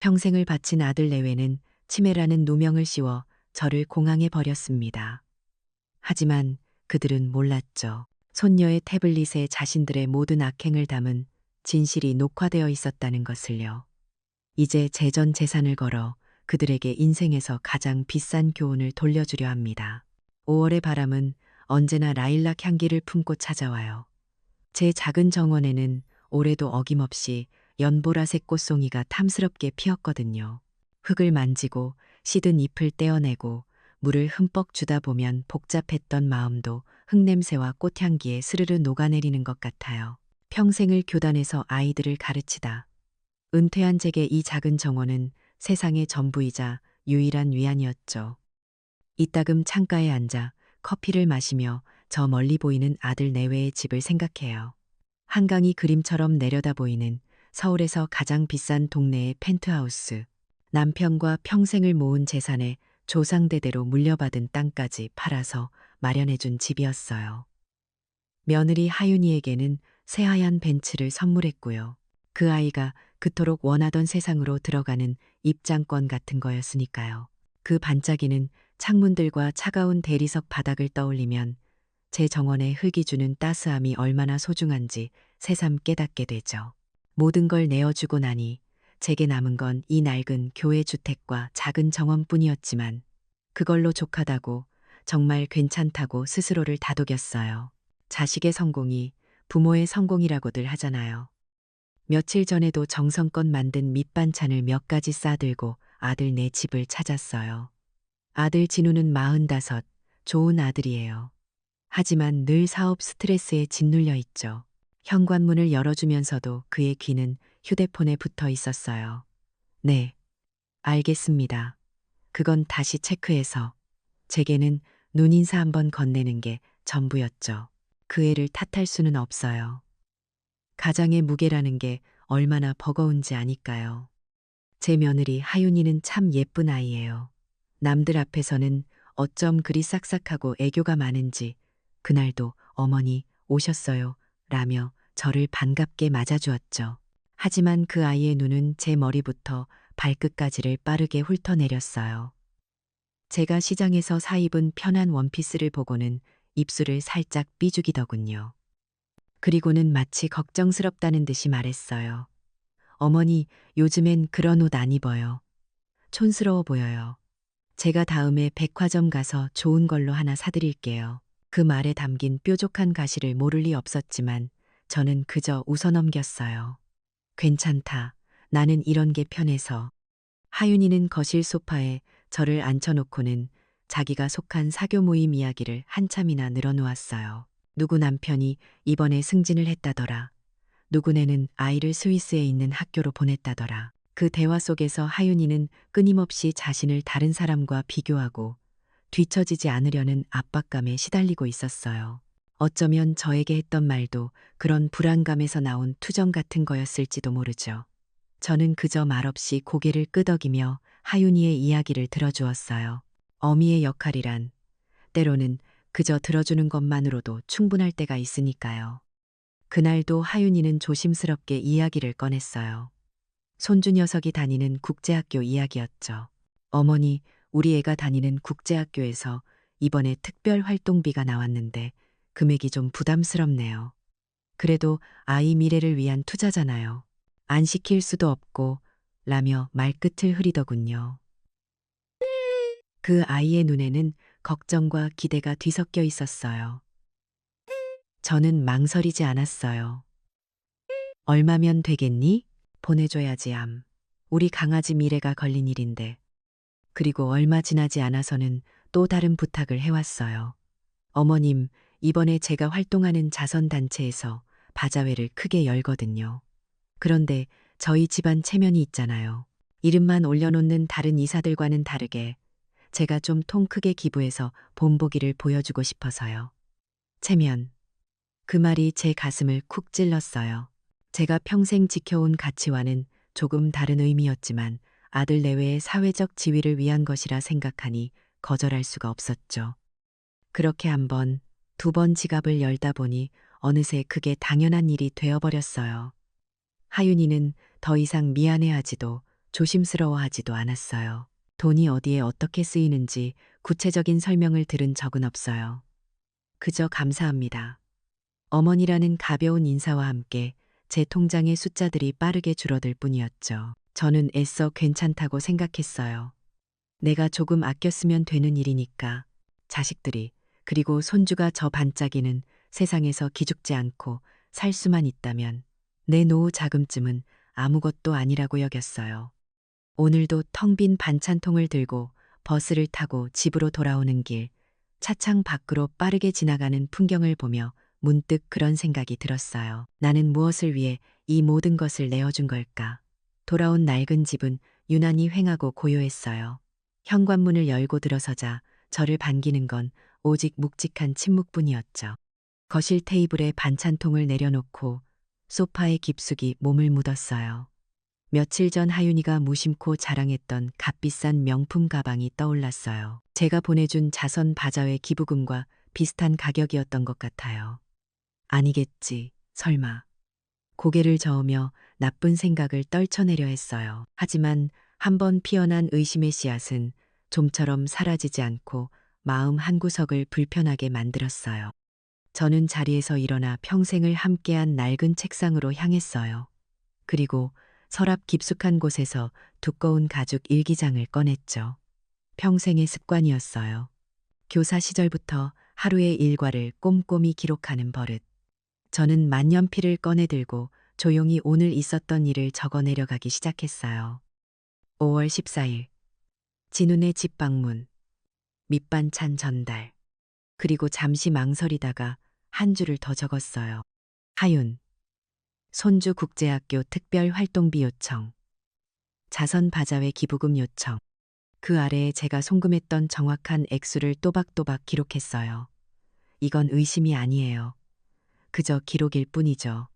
평생을 바친 아들 내외는 치매라는 누명을 씌워 저를 공항에 버렸습니다. 하지만 그들은 몰랐죠. 손녀의 태블릿에 자신들의 모든 악행을 담은 진실이 녹화되어 있었다는 것을요. 이제 제 전 재산을 걸어 그들에게 인생에서 가장 비싼 교훈을 돌려주려 합니다. 5월의 바람은 언제나 라일락 향기를 품고 찾아와요. 제 작은 정원에는 올해도 어김없이 연보라색 꽃송이가 탐스럽게 피었거든요. 흙을 만지고 시든 잎을 떼어내고 물을 흠뻑 주다 보면 복잡했던 마음도 흙냄새와 꽃향기에 스르르 녹아내리는 것 같아요. 평생을 교단에서 아이들을 가르치다. 은퇴한 제게 이 작은 정원은 세상의 전부이자 유일한 위안이었죠. 이따금 창가에 앉아 커피를 마시며 저 멀리 보이는 아들 내외의 집을 생각해요. 한강이 그림처럼 내려다 보이는 서울에서 가장 비싼 동네의 펜트하우스. 남편과 평생을 모은 재산에 조상대대로 물려받은 땅까지 팔아서 마련해준 집이었어요. 며느리 하윤이에게는 새하얀 벤츠를 선물했고요. 그 아이가 그토록 원하던 세상으로 들어가는 입장권 같은 거였으니까요. 그 반짝이는 창문들과 차가운 대리석 바닥을 떠올리면 제 정원에 흙이 주는 따스함이 얼마나 소중한지 새삼 깨닫게 되죠. 모든 걸 내어주고 나니 제게 남은 건 이 낡은 교회 주택과 작은 정원뿐이었지만 그걸로 족하다고 정말 괜찮다고 스스로를 다독였어요. 자식의 성공이 부모의 성공이라고들 하잖아요. 며칠 전에도 정성껏 만든 밑반찬을 몇 가지 싸들고 아들 네 집을 찾았어요. 아들 진우는 45, 좋은 아들이에요. 하지만 늘 사업 스트레스에 짓눌려 있죠. 현관문을 열어주면서도 그의 귀는 휴대폰에 붙어 있었어요. 네, 알겠습니다. 그건 다시 체크해서. 제게는 눈인사 한번 건네는 게 전부였죠. 그 애를 탓할 수는 없어요. 가장의 무게라는 게 얼마나 버거운지 아니까요. 제 며느리 하윤이는 참 예쁜 아이예요. 남들 앞에서는 어쩜 그리 싹싹하고 애교가 많은지 그날도 어머니 오셨어요 라며 저를 반갑게 맞아주었죠. 하지만 그 아이의 눈은 제 머리부터 발끝까지를 빠르게 훑어내렸어요. 제가 시장에서 사 입은 편한 원피스를 보고는 입술을 살짝 삐죽이더군요. 그리고는 마치 걱정스럽다는 듯이 말했어요. 어머니, 요즘엔 그런 옷 안 입어요. 촌스러워 보여요. 제가 다음에 백화점 가서 좋은 걸로 하나 사드릴게요. 그 말에 담긴 뾰족한 가시를 모를 리 없었지만 저는 그저 웃어넘겼어요. 괜찮다. 나는 이런 게 편해서. 하윤이는 거실 소파에 저를 앉혀놓고는 자기가 속한 사교 모임 이야기를 한참이나 늘어놓았어요. 누구 남편이 이번에 승진을 했다더라. 누구네는 아이를 스위스에 있는 학교로 보냈다더라. 그 대화 속에서 하윤이는 끊임없이 자신을 다른 사람과 비교하고 뒤처지지 않으려는 압박감에 시달리고 있었어요. 어쩌면 저에게 했던 말도 그런 불안감에서 나온 투정 같은 거였을지도 모르죠. 저는 그저 말없이 고개를 끄덕이며 하윤이의 이야기를 들어주었어요. 어미의 역할이란 때로는 그저 들어주는 것만으로도 충분할 때가 있으니까요. 그날도 하윤이는 조심스럽게 이야기를 꺼냈어요. 손주 녀석이 다니는 국제학교 이야기였죠. 어머니, 우리 애가 다니는 국제학교에서 이번에 특별 활동비가 나왔는데 금액이 좀 부담스럽네요. 그래도 아이 미래를 위한 투자잖아요. 안 시킬 수도 없고 라며 말끝을 흐리더군요. 그 아이의 눈에는 걱정과 기대가 뒤섞여 있었어요. 저는 망설이지 않았어요. 얼마면 되겠니? 보내줘야지 암. 우리 강아지 미래가 걸린 일인데. 그리고 얼마 지나지 않아서는 또 다른 부탁을 해왔어요. 어머님, 이번에 제가 활동하는 자선단체에서 바자회를 크게 열거든요. 그런데 저희 집안 체면이 있잖아요. 이름만 올려놓는 다른 이사들과는 다르게 제가 좀 통 크게 기부해서 본보기를 보여주고 싶어서요. 체면. 그 말이 제 가슴을 쿡 찔렀어요. 제가 평생 지켜온 가치와는 조금 다른 의미였지만 아들 내외의 사회적 지위를 위한 것이라 생각하니 거절할 수가 없었죠. 그렇게 한 번, 두 번 지갑을 열다 보니 어느새 그게 당연한 일이 되어버렸어요. 하윤이는 더 이상 미안해하지도 조심스러워하지도 않았어요. 돈이 어디에 어떻게 쓰이는지 구체적인 설명을 들은 적은 없어요. 그저 감사합니다. 어머니라는 가벼운 인사와 함께 제 통장의 숫자들이 빠르게 줄어들 뿐이었죠. 저는 애써 괜찮다고 생각했어요. 내가 조금 아꼈으면 되는 일이니까. 자식들이, 그리고 손주가 저 반짝이는 세상에서 기죽지 않고 살 수만 있다면 내 노후 자금쯤은 아무것도 아니라고 여겼어요. 오늘도 텅 빈 반찬통을 들고 버스를 타고 집으로 돌아오는 길, 차창 밖으로 빠르게 지나가는 풍경을 보며 문득 그런 생각이 들었어요. 나는 무엇을 위해 이 모든 것을 내어준 걸까? 돌아온 낡은 집은 유난히 휑하고 고요했어요. 현관문을 열고 들어서자 저를 반기는 건 오직 묵직한 침묵뿐이었죠. 거실 테이블에 반찬통을 내려놓고 소파에 깊숙이 몸을 묻었어요. 며칠 전 하윤이가 무심코 자랑했던 값비싼 명품 가방이 떠올랐어요. 제가 보내준 자선 바자회 기부금과 비슷한 가격이었던 것 같아요. 아니겠지, 설마. 고개를 저으며 나쁜 생각을 떨쳐내려 했어요. 하지만 한번 피어난 의심의 씨앗은 좀처럼 사라지지 않고 마음 한구석을 불편하게 만들었어요. 저는 자리에서 일어나 평생을 함께한 낡은 책상으로 향했어요. 그리고 서랍 깊숙한 곳에서 두꺼운 가죽 일기장을 꺼냈죠. 평생의 습관이었어요. 교사 시절부터 하루의 일과를 꼼꼼히 기록하는 버릇. 저는 만년필을 꺼내들고 조용히 오늘 있었던 일을 적어 내려가기 시작했어요. 5월 14일. 진훈의 집 방문. 밑반찬 전달. 그리고 잠시 망설이다가 한 줄을 더 적었어요. 하윤. 손주 국제학교 특별 활동비 요청. 자선 바자회 기부금 요청. 그 아래에 제가 송금했던 정확한 액수를 또박또박 기록했어요. 이건 의심이 아니에요. 그저 기록일 뿐이죠.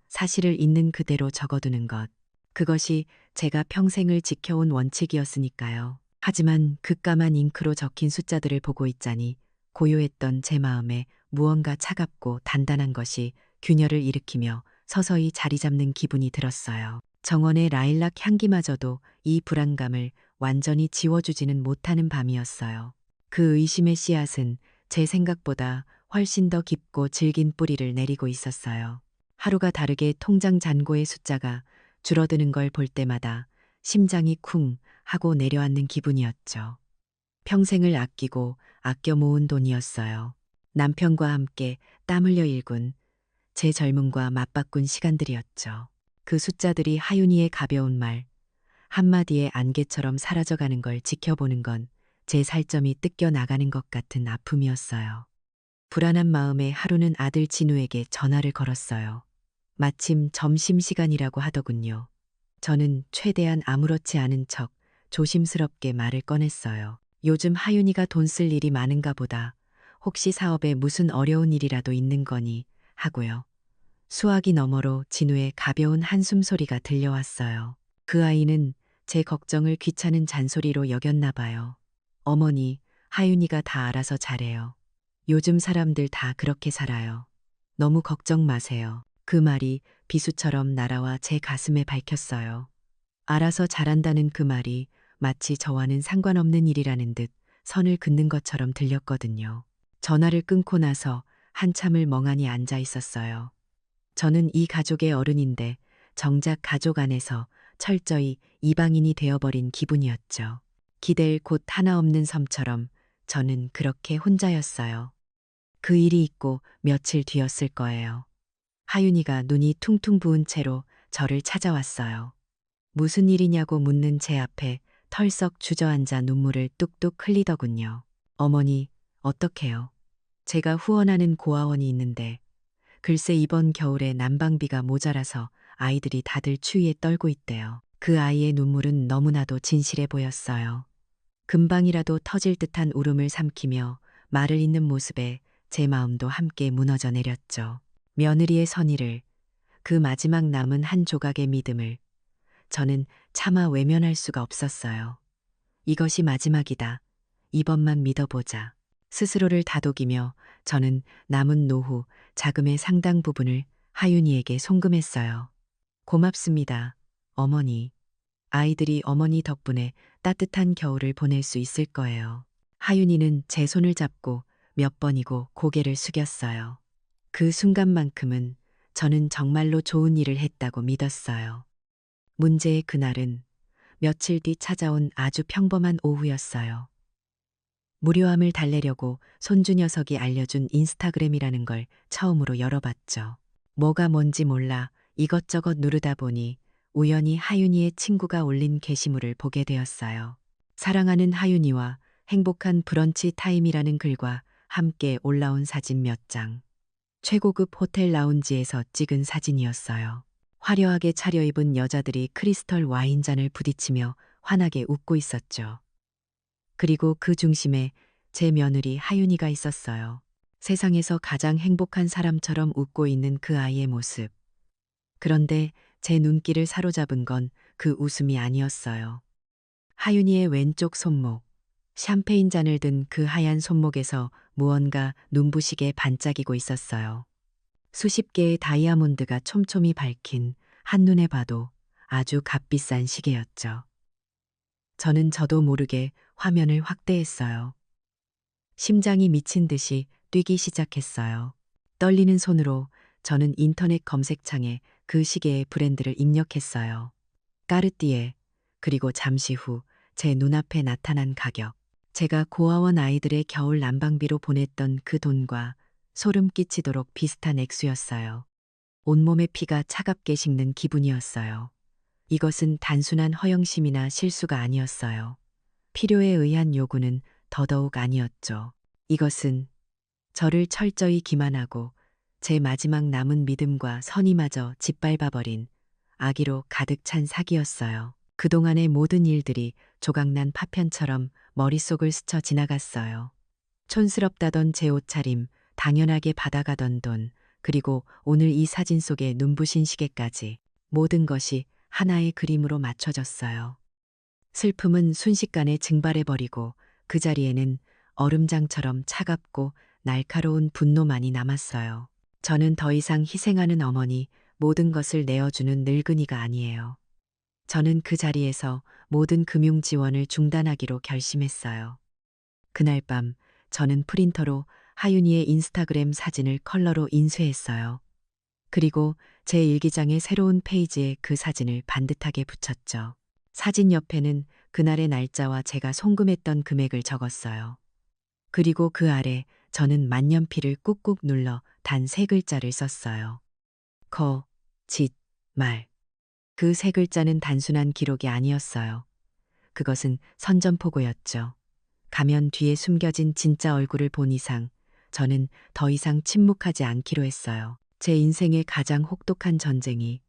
사실을 있는 그대로 적어두는 것. 그것이 제가 평생을 지켜온 원칙이었으니까요. 하지만 그 까만 잉크로 적힌 숫자들을 보고 있자니 고요했던 제 마음에 무언가 차갑고 단단한 것이 균열을 일으키며 서서히 자리 잡는 기분이 들었어요. 정원의 라일락 향기마저도 이 불안감을 완전히 지워주지는 못하는 밤이었어요. 그 의심의 씨앗은 제 생각보다 훨씬 더 깊고 질긴 뿌리를 내리고 있었어요. 하루가 다르게 통장 잔고의 숫자가 줄어드는 걸 볼 때마다 심장이 쿵 하고 내려앉는 기분이었죠. 평생을 아끼고 아껴 모은 돈이었어요. 남편과 함께 땀 흘려 일군 제 젊음과 맞바꾼 시간들이었죠. 그 숫자들이 하윤이의 가벼운 말, 한마디의 안개처럼 사라져가는 걸 지켜보는 건 제 살점이 뜯겨 나가는 것 같은 아픔이었어요. 불안한 마음에 하루는 아들 진우에게 전화를 걸었어요. 마침 점심시간이라고 하더군요. 저는 최대한 아무렇지 않은 척 조심스럽게 말을 꺼냈어요. 요즘 하윤이가 돈 쓸 일이 많은가 보다. 혹시 사업에 무슨 어려운 일이라도 있는 거니? 하고요. 수화기 너머로 진우의 가벼운 한숨 소리가 들려왔어요. 그 아이는 제 걱정을 귀찮은 잔소리로 여겼나 봐요. 어머니, 하윤이가 다 알아서 잘해요. 요즘 사람들 다 그렇게 살아요. 너무 걱정 마세요. 그 말이 비수처럼 날아와 제 가슴에 밝혔어요. 알아서 잘한다는 그 말이 마치 저와는 상관없는 일이라는 듯 선을 긋는 것처럼 들렸거든요. 전화를 끊고 나서 한참을 멍하니 앉아 있었어요. 저는 이 가족의 어른인데 정작 가족 안에서 철저히 이방인이 되어버린 기분이었죠. 기댈 곳 하나 없는 섬처럼 저는 그렇게 혼자였어요. 그 일이 있고 며칠 뒤였을 거예요. 하윤이가 눈이 퉁퉁 부은 채로 저를 찾아왔어요. 무슨 일이냐고 묻는 제 앞에 털썩 주저앉아 눈물을 뚝뚝 흘리더군요. 어머니, 어떡해요? 제가 후원하는 고아원이 있는데 글쎄 이번 겨울에 난방비가 모자라서 아이들이 다들 추위에 떨고 있대요. 그 아이의 눈물은 너무나도 진실해 보였어요. 금방이라도 터질 듯한 울음을 삼키며 말을 잇는 모습에 제 마음도 함께 무너져 내렸죠. 며느리의 선의를, 그 마지막 남은 한 조각의 믿음을 저는 차마 외면할 수가 없었어요. 이것이 마지막이다. 이번만 믿어보자. 스스로를 다독이며 저는 남은 노후 자금의 상당 부분을 하윤이에게 송금했어요. 고맙습니다, 어머니. 아이들이 어머니 덕분에 따뜻한 겨울을 보낼 수 있을 거예요. 하윤이는 제 손을 잡고 몇 번이고 고개를 숙였어요. 그 순간만큼은 저는 정말로 좋은 일을 했다고 믿었어요. 문제의 그날은 며칠 뒤 찾아온 아주 평범한 오후였어요. 무료함을 달래려고 손주 녀석이 알려준 인스타그램이라는 걸 처음으로 열어봤죠. 뭐가 뭔지 몰라 이것저것 누르다 보니 우연히 하윤이의 친구가 올린 게시물을 보게 되었어요. 사랑하는 하윤이와 행복한 브런치 타임이라는 글과 함께 올라온 사진 몇 장. 최고급 호텔 라운지에서 찍은 사진이었어요. 화려하게 차려입은 여자들이 크리스털 와인잔을 부딪히며 환하게 웃고 있었죠. 그리고 그 중심에 제 며느리 하윤이가 있었어요. 세상에서 가장 행복한 사람처럼 웃고 있는 그 아이의 모습. 그런데 제 눈길을 사로잡은 건 그 웃음이 아니었어요. 하윤이의 왼쪽 손목, 샴페인 잔을 든 그 하얀 손목에서 무언가 눈부시게 반짝이고 있었어요. 수십 개의 다이아몬드가 촘촘히 밝힌 한눈에 봐도 아주 값비싼 시계였죠. 저는 저도 모르게 화면을 확대했어요. 심장이 미친 듯이 뛰기 시작했어요. 떨리는 손으로 저는 인터넷 검색창에 그 시계의 브랜드를 입력했어요. 까르띠에, 그리고 잠시 후 제 눈앞에 나타난 가격. 제가 고아원 아이들의 겨울 난방비로 보냈던 그 돈과 소름 끼치도록 비슷한 액수였어요. 온몸의 피가 차갑게 식는 기분이었어요. 이것은 단순한 허영심이나 실수가 아니었어요. 필요에 의한 요구는 더더욱 아니었죠. 이것은 저를 철저히 기만하고 제 마지막 남은 믿음과 선의마저 짓밟아버린 아기로 가득 찬 사기였어요. 그동안의 모든 일들이 조각난 파편처럼 머릿속을 스쳐 지나갔어요. 촌스럽다던 제 옷차림, 당연하게 받아가던 돈, 그리고 오늘 이 사진 속의 눈부신 시계까지 모든 것이 하나의 그림으로 맞춰졌어요. 슬픔은 순식간에 증발해버리고 그 자리에는 얼음장처럼 차갑고 날카로운 분노만이 남았어요. 저는 더 이상 희생하는 어머니, 모든 것을 내어주는 늙은이가 아니에요. 저는 그 자리에서 모든 금융 지원을 중단하기로 결심했어요. 그날 밤 저는 프린터로 하윤이의 인스타그램 사진을 컬러로 인쇄했어요. 그리고 제 일기장의 새로운 페이지에 그 사진을 반듯하게 붙였죠. 사진 옆에는 그날의 날짜와 제가 송금했던 금액을 적었어요. 그리고 그 아래 저는 만년필을 꾹꾹 눌러 단 세 글자를 썼어요. 거, 짓, 말. 그 세 글자는 단순한 기록이 아니었어요. 그것은 선전포고였죠. 가면 뒤에 숨겨진 진짜 얼굴을 본 이상 저는 더 이상 침묵하지 않기로 했어요. 제 인생의 가장 혹독한 전쟁이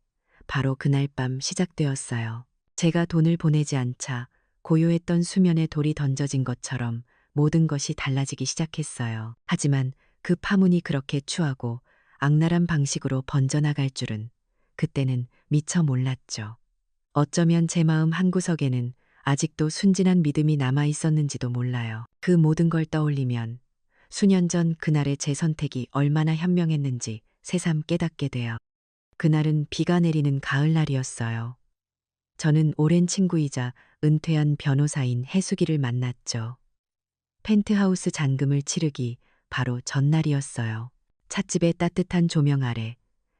바로 그날 밤 시작되었어요. 제가 돈을 보내지 않자 고요했던 수면에 돌이 던져진 것처럼 모든 것이 달라지기 시작했어요. 하지만 그 파문이 그렇게 추하고 악랄한 방식으로 번져나갈 줄은 그때는 미처 몰랐죠. 어쩌면 제 마음 한구석에는 아직도 순진한 믿음이 남아 있었는지도 몰라요. 그 모든 걸 떠올리면 수년 전 그날의 제 선택이 얼마나 현명했는지 새삼 깨닫게 돼요. 그날은 비가 내리는 가을날이었어요. 저는 오랜 친구이자 은퇴한 변호사인 해수기를 만났죠. 펜트하우스 잔금을 치르기 바로 전날이었어요. 찻집의 따뜻한 조명 아래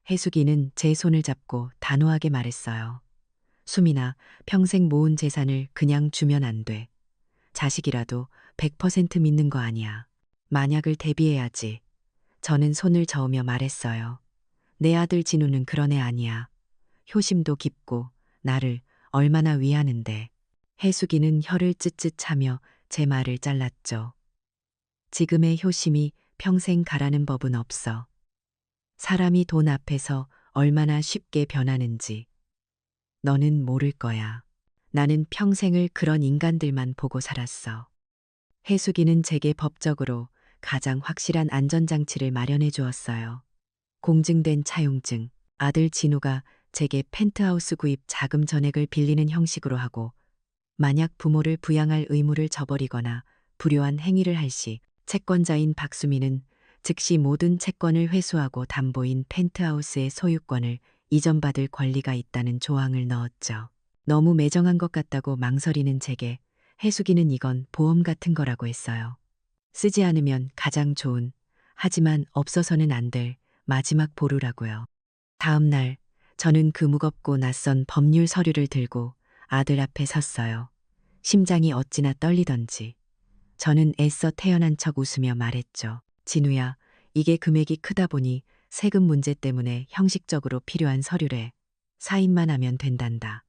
해수기는 제 손을 잡고 단호하게 말했어요. 수민아, 평생 모은 재산을 그냥 주면 안 돼. 자식이라도 100% 믿는 거 아니야. 만약을 대비해야지. 저는 손을 저으며 말했어요. 내 아들 진우는 그런 애 아니야. 효심도 깊고 나를 얼마나 위하는데. 해수기는 혀를 쯧쯧 차며 제 말을 잘랐죠. 지금의 효심이 평생 가라는 법은 없어. 사람이 돈 앞에서 얼마나 쉽게 변하는지 너는 모를 거야. 나는 평생을 그런 인간들만 보고 살았어. 해수기는 제게 법적으로 가장 확실한 안전장치를 마련해 주었어요. 공증된 차용증, 아들 진우가 제게 펜트하우스 구입 자금 전액을 빌리는 형식으로 하고 만약 부모를 부양할 의무를 저버리거나 불효한 행위를 할 시 채권자인 박수민은 즉시 모든 채권을 회수하고 담보인 펜트하우스의 소유권을 이전받을 권리가 있다는 조항을 넣었죠. 너무 매정한 것 같다고 망설이는 제게 해수기는 이건 보험 같은 거라고 했어요. 쓰지 않으면 가장 좋은, 하지만 없어서는 안 될 마지막 보루라고요. 다음 날 저는 그 무겁고 낯선 법률 서류를 들고 아들 앞에 섰어요. 심장이 어찌나 떨리던지. 저는 애써 태연한 척 웃으며 말했죠. 진우야, 이게 금액이 크다 보니 세금 문제 때문에 형식적으로 필요한 서류래. 사인만 하면 된단다.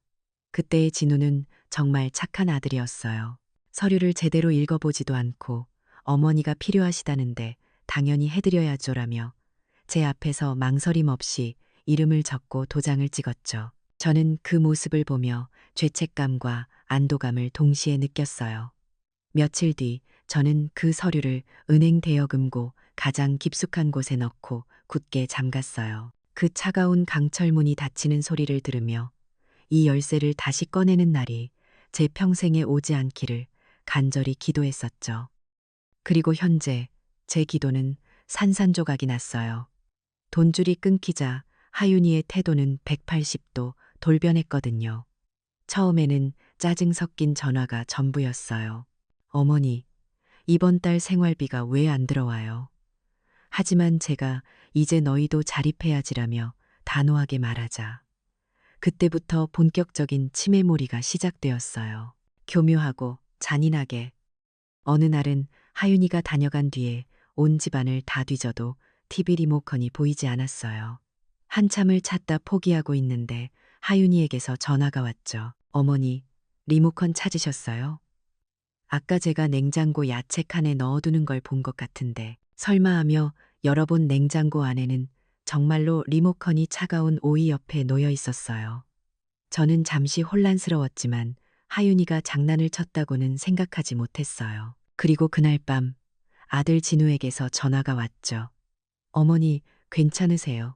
그때의 진우는 정말 착한 아들이었어요. 서류를 제대로 읽어보지도 않고 어머니가 필요하시다는데 당연히 해드려야죠라며 제 앞에서 망설임 없이 이름을 적고 도장을 찍었죠. 저는 그 모습을 보며 죄책감과 안도감을 동시에 느꼈어요. 며칠 뒤 저는 그 서류를 은행 대여금고 가장 깊숙한 곳에 넣고 굳게 잠갔어요. 그 차가운 강철문이 닫히는 소리를 들으며 이 열쇠를 다시 꺼내는 날이 제 평생에 오지 않기를 간절히 기도했었죠. 그리고 현재 제 기도는 산산조각이 났어요. 돈줄이 끊기자 하윤이의 태도는 180도 돌변했거든요. 처음에는 짜증 섞인 전화가 전부였어요. 어머니, 이번 달 생활비가 왜 안 들어와요? 하지만 제가 이제 너희도 자립해야지라며 단호하게 말하자. 그때부터 본격적인 치매몰이가 시작되었어요. 교묘하고 잔인하게. 어느 날은 하윤이가 다녀간 뒤에 온 집안을 다 뒤져도 TV 리모컨이 보이지 않았어요. 한참을 찾다 포기하고 있는데 하윤이에게서 전화가 왔죠. 어머니, 리모컨 찾으셨어요? 아까 제가 냉장고 야채 칸에 넣어두는 걸 본 것 같은데 설마 하며 열어본 냉장고 안에는 정말로 리모컨이 차가운 오이 옆에 놓여 있었어요. 저는 잠시 혼란스러웠지만 하윤이가 장난을 쳤다고는 생각하지 못했어요. 그리고 그날 밤 아들 진우에게서 전화가 왔죠. 어머니, 괜찮으세요?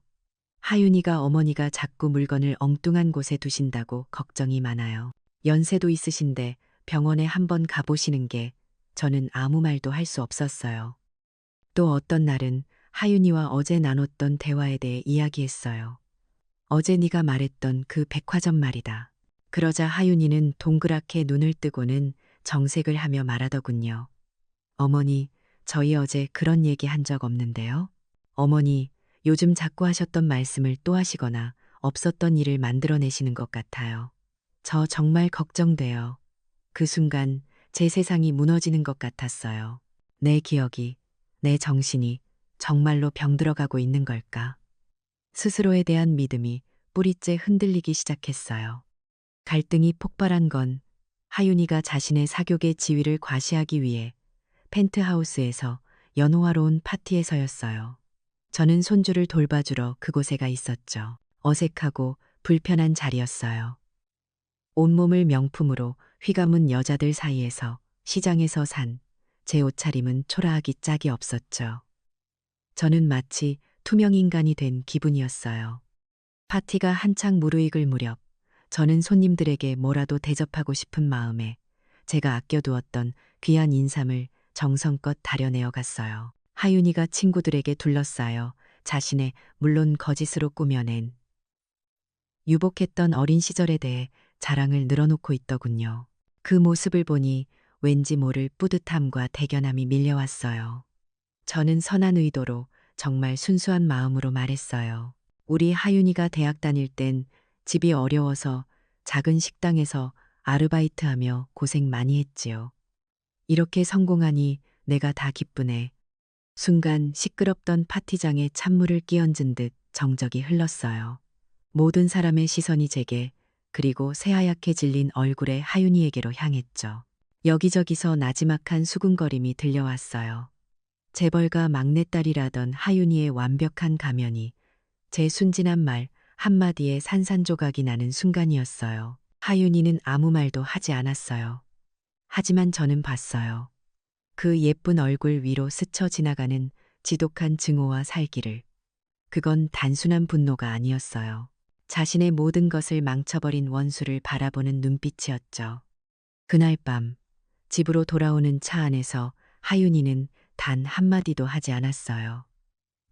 하윤이가 어머니가 자꾸 물건을 엉뚱한 곳에 두신다고 걱정이 많아요. 연세도 있으신데 병원에 한번 가보시는 게. 저는 아무 말도 할 수 없었어요. 또 어떤 날은 하윤이와 어제 나눴던 대화에 대해 이야기했어요. 어제 네가 말했던 그 백화점 말이다. 그러자 하윤이는 동그랗게 눈을 뜨고는 정색을 하며 말하더군요. 어머니, 저희 어제 그런 얘기 한 적 없는데요. 어머니, 요즘 자꾸 하셨던 말씀을 또 하시거나 없었던 일을 만들어내시는 것 같아요. 저 정말 걱정돼요. 그 순간 제 세상이 무너지는 것 같았어요. 내 기억이, 내 정신이 정말로 병들어가고 있는 걸까? 스스로에 대한 믿음이 뿌리째 흔들리기 시작했어요. 갈등이 폭발한 건 하윤이가 자신의 사교계 지위를 과시하기 위해 펜트하우스에서 연호하러 온 파티에서였어요. 저는 손주를 돌봐주러 그곳에 가 있었죠. 어색하고 불편한 자리였어요. 온몸을 명품으로 휘감은 여자들 사이에서 시장에서 산 제 옷차림은 초라하기 짝이 없었죠. 저는 마치 투명 인간이 된 기분이었어요. 파티가 한창 무르익을 무렵 저는 손님들에게 뭐라도 대접하고 싶은 마음에 제가 아껴두었던 귀한 인삼을 정성껏 다려내어 갔어요. 하윤이가 친구들에게 둘러싸여 자신의 물론 거짓으로 꾸며낸 유복했던 어린 시절에 대해 자랑을 늘어놓고 있더군요. 그 모습을 보니 왠지 모를 뿌듯함과 대견함이 밀려왔어요. 저는 선한 의도로 정말 순수한 마음으로 말했어요. 우리 하윤이가 대학 다닐 땐 집이 어려워서 작은 식당에서 아르바이트하며 고생 많이 했지요. 이렇게 성공하니 내가 다 기쁘네. 순간 시끄럽던 파티장에 찬물을 끼얹은 듯 정적이 흘렀어요. 모든 사람의 시선이 제게 그리고 새하얗게 질린 얼굴의 하윤이에게로 향했죠. 여기저기서 나지막한 수군거림이 들려왔어요. 재벌가 막내딸이라던 하윤이의 완벽한 가면이 제 순진한 말 한마디에 산산조각이 나는 순간이었어요. 하윤이는 아무 말도 하지 않았어요. 하지만 저는 봤어요. 그 예쁜 얼굴 위로 스쳐 지나가는 지독한 증오와 살기를. 그건 단순한 분노가 아니었어요. 자신의 모든 것을 망쳐버린 원수를 바라보는 눈빛이었죠. 그날 밤 집으로 돌아오는 차 안에서 하윤이는 단 한마디도 하지 않았어요.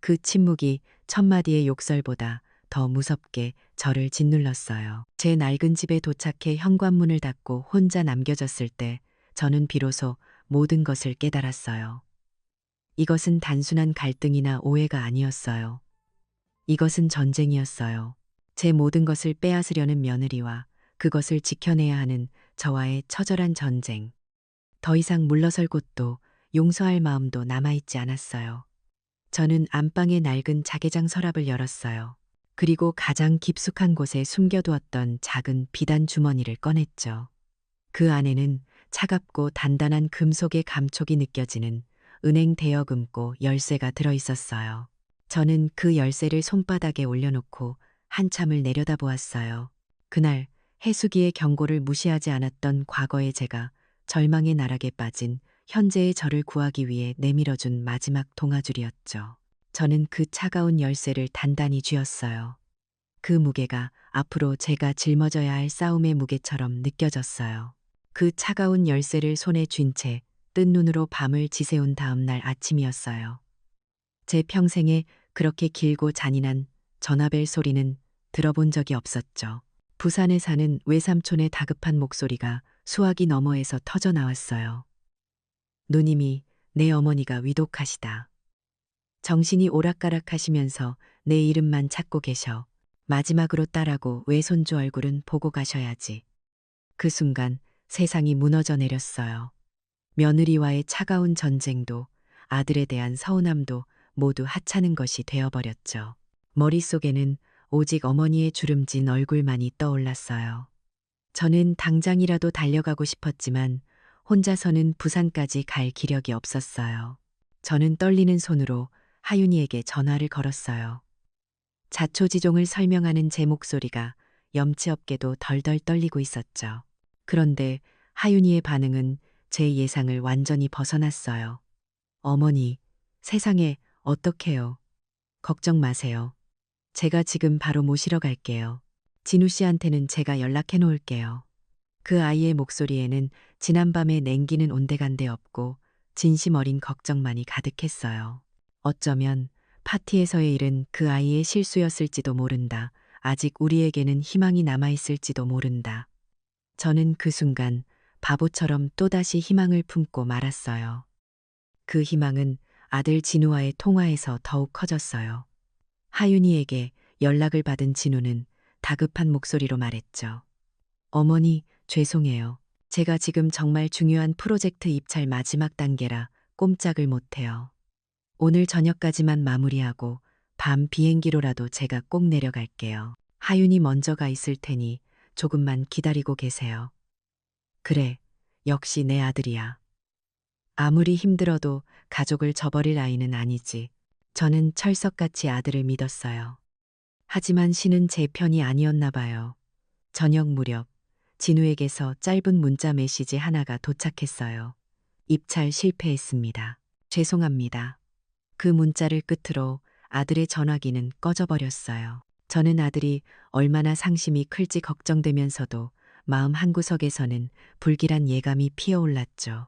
그 침묵이 천마디의 욕설보다 더 무섭게 저를 짓눌렀어요. 제 낡은 집에 도착해 현관문을 닫고 혼자 남겨졌을 때 저는 비로소 모든 것을 깨달았어요. 이것은 단순한 갈등이나 오해가 아니었어요. 이것은 전쟁이었어요. 제 모든 것을 빼앗으려는 며느리와 그것을 지켜내야 하는 저와의 처절한 전쟁. 더 이상 물러설 곳도 용서할 마음도 남아있지 않았어요. 저는 안방의 낡은 자개장 서랍을 열었어요. 그리고 가장 깊숙한 곳에 숨겨두었던 작은 비단 주머니를 꺼냈죠. 그 안에는 차갑고 단단한 금속의 감촉이 느껴지는 은행 대여금고 열쇠가 들어 있었어요. 저는 그 열쇠를 손바닥에 올려놓고 한참을 내려다보았어요. 그날 해수기의 경고를 무시하지 않았던 과거의 제가 절망의 나락에 빠진 현재의 저를 구하기 위해 내밀어준 마지막 동아줄이었죠. 저는 그 차가운 열쇠를 단단히 쥐었어요. 그 무게가 앞으로 제가 짊어져야 할 싸움의 무게처럼 느껴졌어요. 그 차가운 열쇠를 손에 쥔 채 뜬 눈으로 밤을 지새운 다음 날 아침이었어요. 제 평생에 그렇게 길고 잔인한 전화벨 소리는 들어본 적이 없었죠. 부산에 사는 외삼촌의 다급한 목소리가 수화기 너머에서 터져 나왔어요. 누님이 내 어머니가 위독하시다. 정신이 오락가락하시면서 내 이름만 찾고 계셔. 마지막으로 딸하고 외손주 얼굴은 보고 가셔야지. 그 순간 세상이 무너져 내렸어요. 며느리와의 차가운 전쟁도 아들에 대한 서운함도 모두 하찮은 것이 되어버렸죠. 머릿속에는 오직 어머니의 주름진 얼굴만이 떠올랐어요. 저는 당장이라도 달려가고 싶었지만 혼자서는 부산까지 갈 기력이 없었어요. 저는 떨리는 손으로 하윤이에게 전화를 걸었어요. 자초지종을 설명하는 제 목소리가 염치 없게도 덜덜 떨리고 있었죠. 그런데 하윤이의 반응은 제 예상을 완전히 벗어났어요. 어머니, 세상에 어떡해요. 걱정 마세요. 제가 지금 바로 모시러 갈게요. 진우 씨한테는 제가 연락해 놓을게요. 그 아이의 목소리에는 지난밤의 냉기는 온데간데 없고 진심 어린 걱정만이 가득했어요. 어쩌면 파티에서의 일은 그 아이의 실수였을지도 모른다. 아직 우리에게는 희망이 남아있을지도 모른다. 저는 그 순간 바보처럼 또다시 희망을 품고 말았어요. 그 희망은 아들 진우와의 통화에서 더욱 커졌어요. 하윤이에게 연락을 받은 진우는 다급한 목소리로 말했죠. 어머니, 죄송해요. 제가 지금 정말 중요한 프로젝트 입찰 마지막 단계라 꼼짝을 못해요. 오늘 저녁까지만 마무리하고 밤 비행기로라도 제가 꼭 내려갈게요. 하윤이 먼저 가 있을 테니 조금만 기다리고 계세요. 그래, 역시 내 아들이야. 아무리 힘들어도 가족을 저버릴 아이는 아니지. 저는 철석같이 아들을 믿었어요. 하지만 신은 제 편이 아니었나 봐요. 저녁 무렵 진우에게서 짧은 문자 메시지 하나가 도착했어요. 입찰 실패했습니다. 죄송합니다. 그 문자를 끝으로 아들의 전화기는 꺼져버렸어요. 저는 아들이 얼마나 상심이 클지 걱정되면서도 마음 한구석에서는 불길한 예감이 피어올랐죠.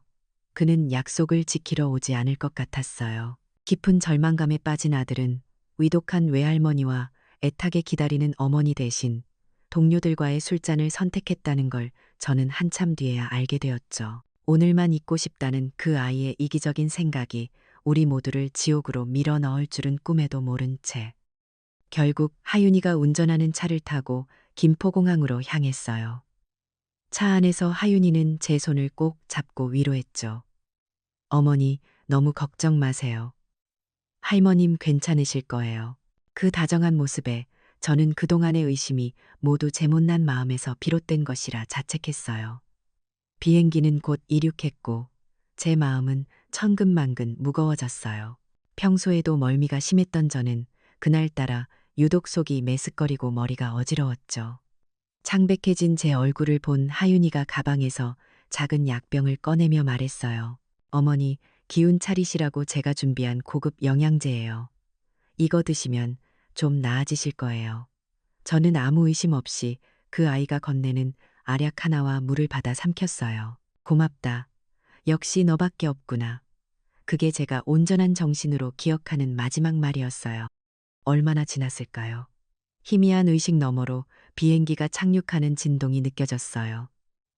그는 약속을 지키러 오지 않을 것 같았어요. 깊은 절망감에 빠진 아들은 위독한 외할머니와 애타게 기다리는 어머니 대신 동료들과의 술잔을 선택했다는 걸 저는 한참 뒤에야 알게 되었죠. 오늘만 있고 싶다는 그 아이의 이기적인 생각이 우리 모두를 지옥으로 밀어 넣을 줄은 꿈에도 모른 채 결국 하윤이가 운전하는 차를 타고 김포공항으로 향했어요. 차 안에서 하윤이는 제 손을 꼭 잡고 위로했죠. 어머니, 너무 걱정 마세요. 할머님 괜찮으실 거예요. 그 다정한 모습에 저는 그동안의 의심이 모두 제 못난 마음에서 비롯된 것이라 자책했어요. 비행기는 곧 이륙했고 제 마음은 천근만근 무거워졌어요. 평소에도 멀미가 심했던 저는 그날따라 유독 속이 메스꺼리고 머리가 어지러웠죠. 창백해진 제 얼굴을 본 하윤이가 가방에서 작은 약병을 꺼내며 말했어요. 어머니, 기운 차리시라고 제가 준비한 고급 영양제예요. 이거 드시면 좀 나아지실 거예요. 저는 아무 의심 없이 그 아이가 건네는 알약 하나와 물을 받아 삼켰어요. 고맙다. 역시 너밖에 없구나. 그게 제가 온전한 정신으로 기억하는 마지막 말이었어요. 얼마나 지났을까요? 희미한 의식 너머로 비행기가 착륙하는 진동이 느껴졌어요.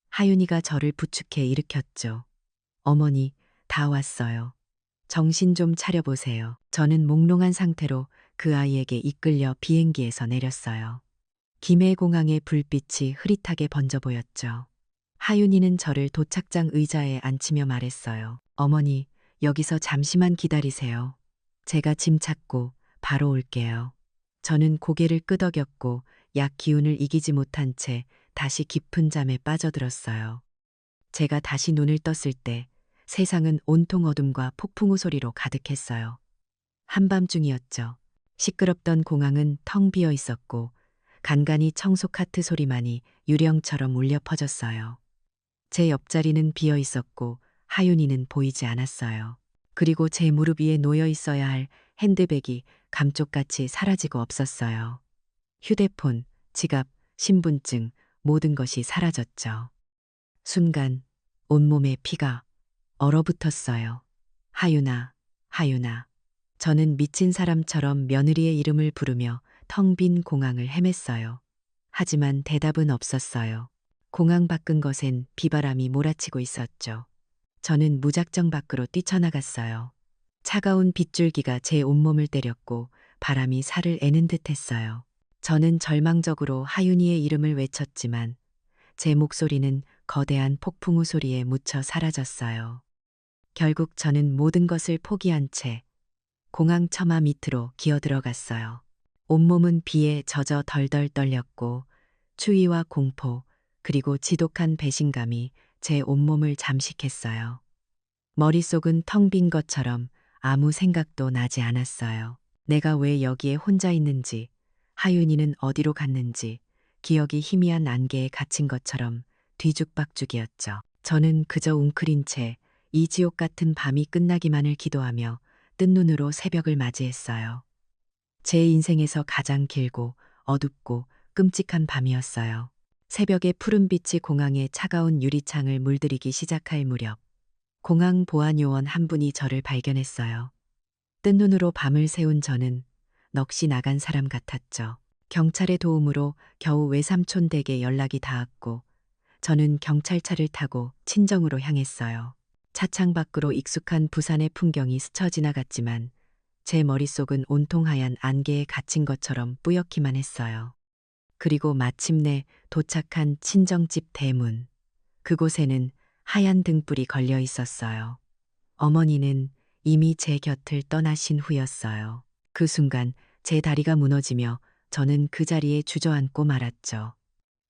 하윤이가 저를 부축해 일으켰죠. 어머니, 다 왔어요. 정신 좀 차려보세요. 저는 몽롱한 상태로 그 아이에게 이끌려 비행기에서 내렸어요. 김해공항의 불빛이 흐릿하게 번져 보였죠. 하윤이는 저를 도착장 의자에 앉히며 말했어요. 어머니, 여기서 잠시만 기다리세요. 제가 짐 찾고 바로 올게요. 저는 고개를 끄덕였고 약 기운을 이기지 못한 채 다시 깊은 잠에 빠져들었어요. 제가 다시 눈을 떴을 때 세상은 온통 어둠과 폭풍우 소리로 가득했어요. 한밤중이었죠. 시끄럽던 공항은 텅 비어 있었고 간간이 청소 카트 소리만이 유령처럼 울려 퍼졌어요. 제 옆자리는 비어 있었고 하윤이는 보이지 않았어요. 그리고 제 무릎 위에 놓여 있어야 할 핸드백이 감쪽같이 사라지고 없었어요. 휴대폰, 지갑, 신분증, 모든 것이 사라졌죠. 순간 온몸에 피가 얼어붙었어요. 하윤아, 하윤아. 저는 미친 사람처럼 며느리의 이름을 부르며 텅 빈 공항을 헤맸어요. 하지만 대답은 없었어요. 공항 밖은 것엔 비바람이 몰아치고 있었죠. 저는 무작정 밖으로 뛰쳐나갔어요. 차가운 빗줄기가 제 온몸을 때렸고 바람이 살을 애는 듯 했어요. 저는 절망적으로 하윤이의 이름을 외쳤지만 제 목소리는 거대한 폭풍우 소리에 묻혀 사라졌어요. 결국 저는 모든 것을 포기한 채 공항 처마 밑으로 기어 들어갔어요. 온몸은 비에 젖어 덜덜 떨렸고 추위와 공포 그리고 지독한 배신감이 제 온몸을 잠식했어요. 머릿속은 텅 빈 것처럼 아무 생각도 나지 않았어요. 내가 왜 여기에 혼자 있는지, 하윤이는 어디로 갔는지, 기억이 희미한 안개에 갇힌 것처럼 뒤죽박죽이었죠. 저는 그저 웅크린 채 이 지옥 같은 밤이 끝나기만을 기도하며 뜬 눈으로 새벽을 맞이했어요. 제 인생에서 가장 길고 어둡고 끔찍한 밤이었어요. 새벽의 푸른빛이 공항의 차가운 유리창을 물들이기 시작할 무렵 공항 보안 요원 한 분이 저를 발견했어요. 뜬 눈으로 밤을 새운 저는 넋이 나간 사람 같았죠. 경찰의 도움으로 겨우 외삼촌 댁에 연락이 닿았고 저는 경찰차를 타고 친정으로 향했어요. 차창 밖으로 익숙한 부산의 풍경이 스쳐 지나갔지만 제 머릿속은 온통 하얀 안개에 갇힌 것처럼 뿌옇기만 했어요. 그리고 마침내 도착한 친정집 대문. 그곳에는 하얀 등불이 걸려 있었어요. 어머니는 이미 제 곁을 떠나신 후였어요. 그 순간 제 다리가 무너지며 저는 그 자리에 주저앉고 말았죠.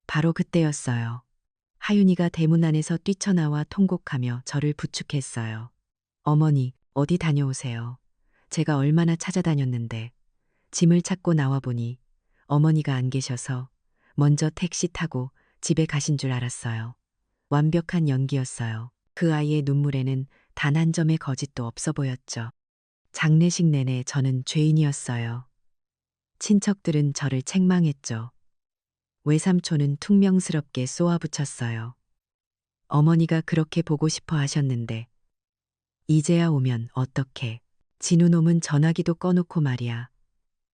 바로 그때였어요. 하윤이가 대문 안에서 뛰쳐나와 통곡하며 저를 부축했어요. 어머니, 어디 다녀오세요. 제가 얼마나 찾아다녔는데 짐을 찾고 나와보니 어머니가 안 계셔서 먼저 택시 타고 집에 가신 줄 알았어요. 완벽한 연기였어요. 그 아이의 눈물에는 단 한 점의 거짓도 없어 보였죠. 장례식 내내 저는 죄인이었어요. 친척들은 저를 책망했죠. 외삼촌은 퉁명스럽게 쏘아붙였어요. 어머니가 그렇게 보고 싶어 하셨는데 이제야 오면 어떡해. 진우놈은 전화기도 꺼놓고 말이야.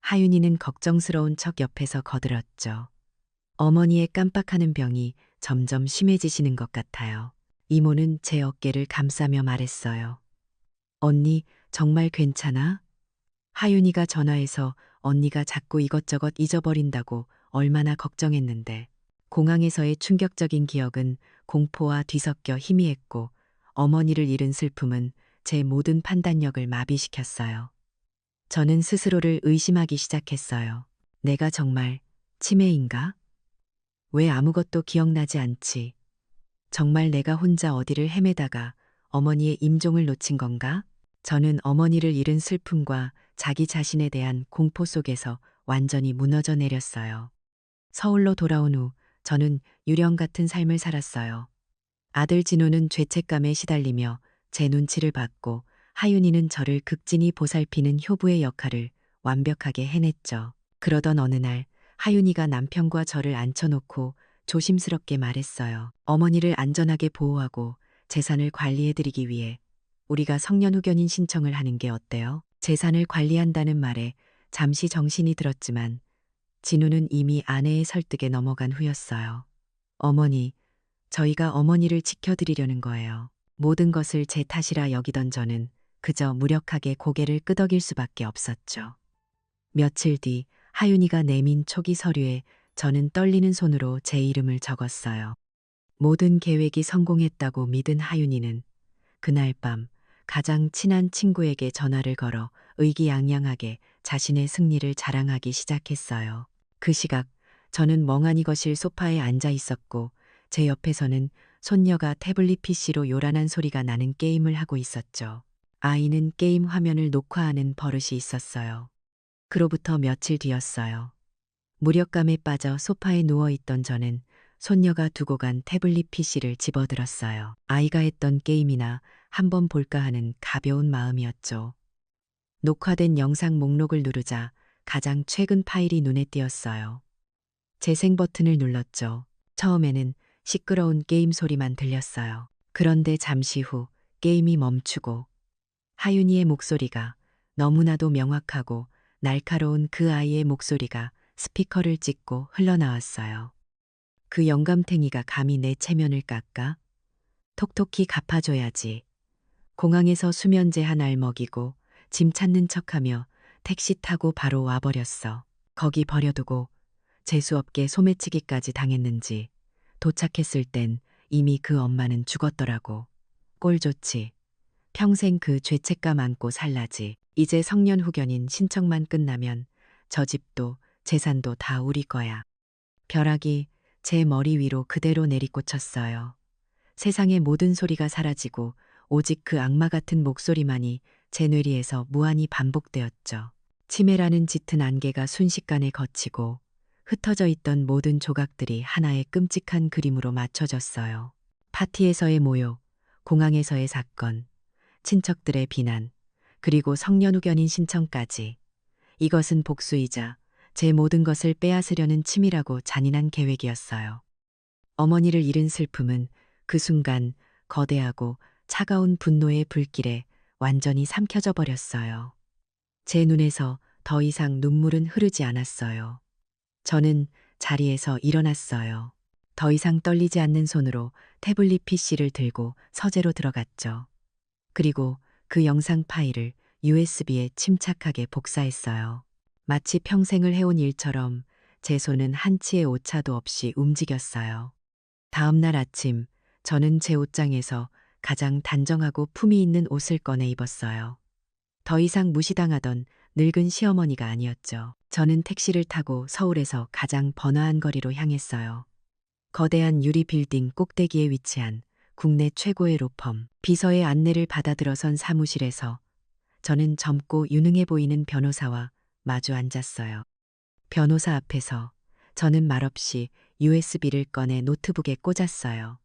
하윤이는 걱정스러운 척 옆에서 거들었죠. 어머니의 깜빡하는 병이 점점 심해지시는 것 같아요. 이모는 제 어깨를 감싸며 말했어요. 언니, 정말 괜찮아? 하윤이가 전화해서 언니가 자꾸 이것저것 잊어버린다고 얼마나 걱정했는데 공항에서의 충격적인 기억은 공포와 뒤섞여 희미했고 어머니를 잃은 슬픔은 제 모든 판단력을 마비시켰어요. 저는 스스로를 의심하기 시작했어요. 내가 정말 치매인가? 왜 아무것도 기억나지 않지? 정말 내가 혼자 어디를 헤매다가 어머니의 임종을 놓친 건가? 저는 어머니를 잃은 슬픔과 자기 자신에 대한 공포 속에서 완전히 무너져 내렸어요. 서울로 돌아온 후 저는 유령 같은 삶을 살았어요. 아들 진우는 죄책감에 시달리며 제 눈치를 받고 하윤이는 저를 극진히 보살피는 효부의 역할을 완벽하게 해냈죠. 그러던 어느 날 하윤이가 남편과 저를 앉혀놓고 조심스럽게 말했어요. 어머니를 안전하게 보호하고 재산을 관리해드리기 위해 우리가 성년후견인 신청을 하는 게 어때요? 재산을 관리한다는 말에 잠시 정신이 들었지만 진우는 이미 아내의 설득에 넘어간 후였어요. 어머니, 저희가 어머니를 지켜드리려는 거예요. 모든 것을 제 탓이라 여기던 저는 그저 무력하게 고개를 끄덕일 수밖에 없었죠. 며칠 뒤 하윤이가 내민 초기 서류에 저는 떨리는 손으로 제 이름을 적었어요. 모든 계획이 성공했다고 믿은 하윤이는 그날 밤 가장 친한 친구에게 전화를 걸어 의기양양하게 자신의 승리를 자랑하기 시작했어요. 그 시각 저는 멍하니 거실 소파에 앉아 있었고 제 옆에서는 손녀가 태블릿 PC로 요란한 소리가 나는 게임을 하고 있었죠. 아이는 게임 화면을 녹화하는 버릇이 있었어요. 그로부터 며칠 뒤였어요. 무력감에 빠져 소파에 누워있던 저는 손녀가 두고 간 태블릿 PC를 집어들었어요. 아이가 했던 게임이나 한번 볼까 하는 가벼운 마음이었죠. 녹화된 영상 목록을 누르자 가장 최근 파일이 눈에 띄었어요. 재생 버튼을 눌렀죠. 처음에는 시끄러운 게임 소리만 들렸어요. 그런데 잠시 후 게임이 멈추고 하윤이의 목소리가 너무나도 명확하고 날카로운 그 아이의 목소리가 스피커를 찍고 흘러나왔어요. 그 영감탱이가 감히 내 체면을 깎아? 톡톡히 갚아줘야지. 공항에서 수면제 한 알 먹이고 짐 찾는 척하며 택시 타고 바로 와버렸어. 거기 버려두고 재수없게 소매치기까지 당했는지 도착했을 땐 이미 그 엄마는 죽었더라고. 꼴 좋지. 평생 그 죄책감 안고 살라지. 이제 성년 후견인 신청만 끝나면 저 집도 재산도 다 우리 거야. 벼락이 제 머리 위로 그대로 내리꽂혔어요. 세상의 모든 소리가 사라지고 오직 그 악마 같은 목소리만이 제 뇌리에서 무한히 반복되었죠. 치매라는 짙은 안개가 순식간에 걷히고 흩어져 있던 모든 조각들이 하나의 끔찍한 그림으로 맞춰졌어요. 파티에서의 모욕, 공항에서의 사건, 친척들의 비난, 그리고 성년후견인 신청까지. 이것은 복수이자 제 모든 것을 빼앗으려는 치밀하고 잔인한 계획이었어요. 어머니를 잃은 슬픔은 그 순간 거대하고 차가운 분노의 불길에 완전히 삼켜져 버렸어요. 제 눈에서 더 이상 눈물은 흐르지 않았어요. 저는 자리에서 일어났어요. 더 이상 떨리지 않는 손으로 태블릿 PC를 들고 서재로 들어갔죠. 그리고 그 영상 파일을 USB에 침착하게 복사했어요. 마치 평생을 해온 일처럼 제 손은 한치의 오차도 없이 움직였어요. 다음 날 아침, 저는 제 옷장에서 가장 단정하고 품위 있는 옷을 꺼내 입었어요. 더 이상 무시당하던 늙은 시어머니가 아니었죠. 저는 택시를 타고 서울에서 가장 번화한 거리로 향했어요. 거대한 유리 빌딩 꼭대기에 위치한 국내 최고의 로펌, 비서의 안내를 받아 들어선 사무실에서 저는 젊고 유능해 보이는 변호사와 마주 앉았어요. 변호사 앞에서 저는 말없이 USB를 꺼내 노트북에 꽂았어요.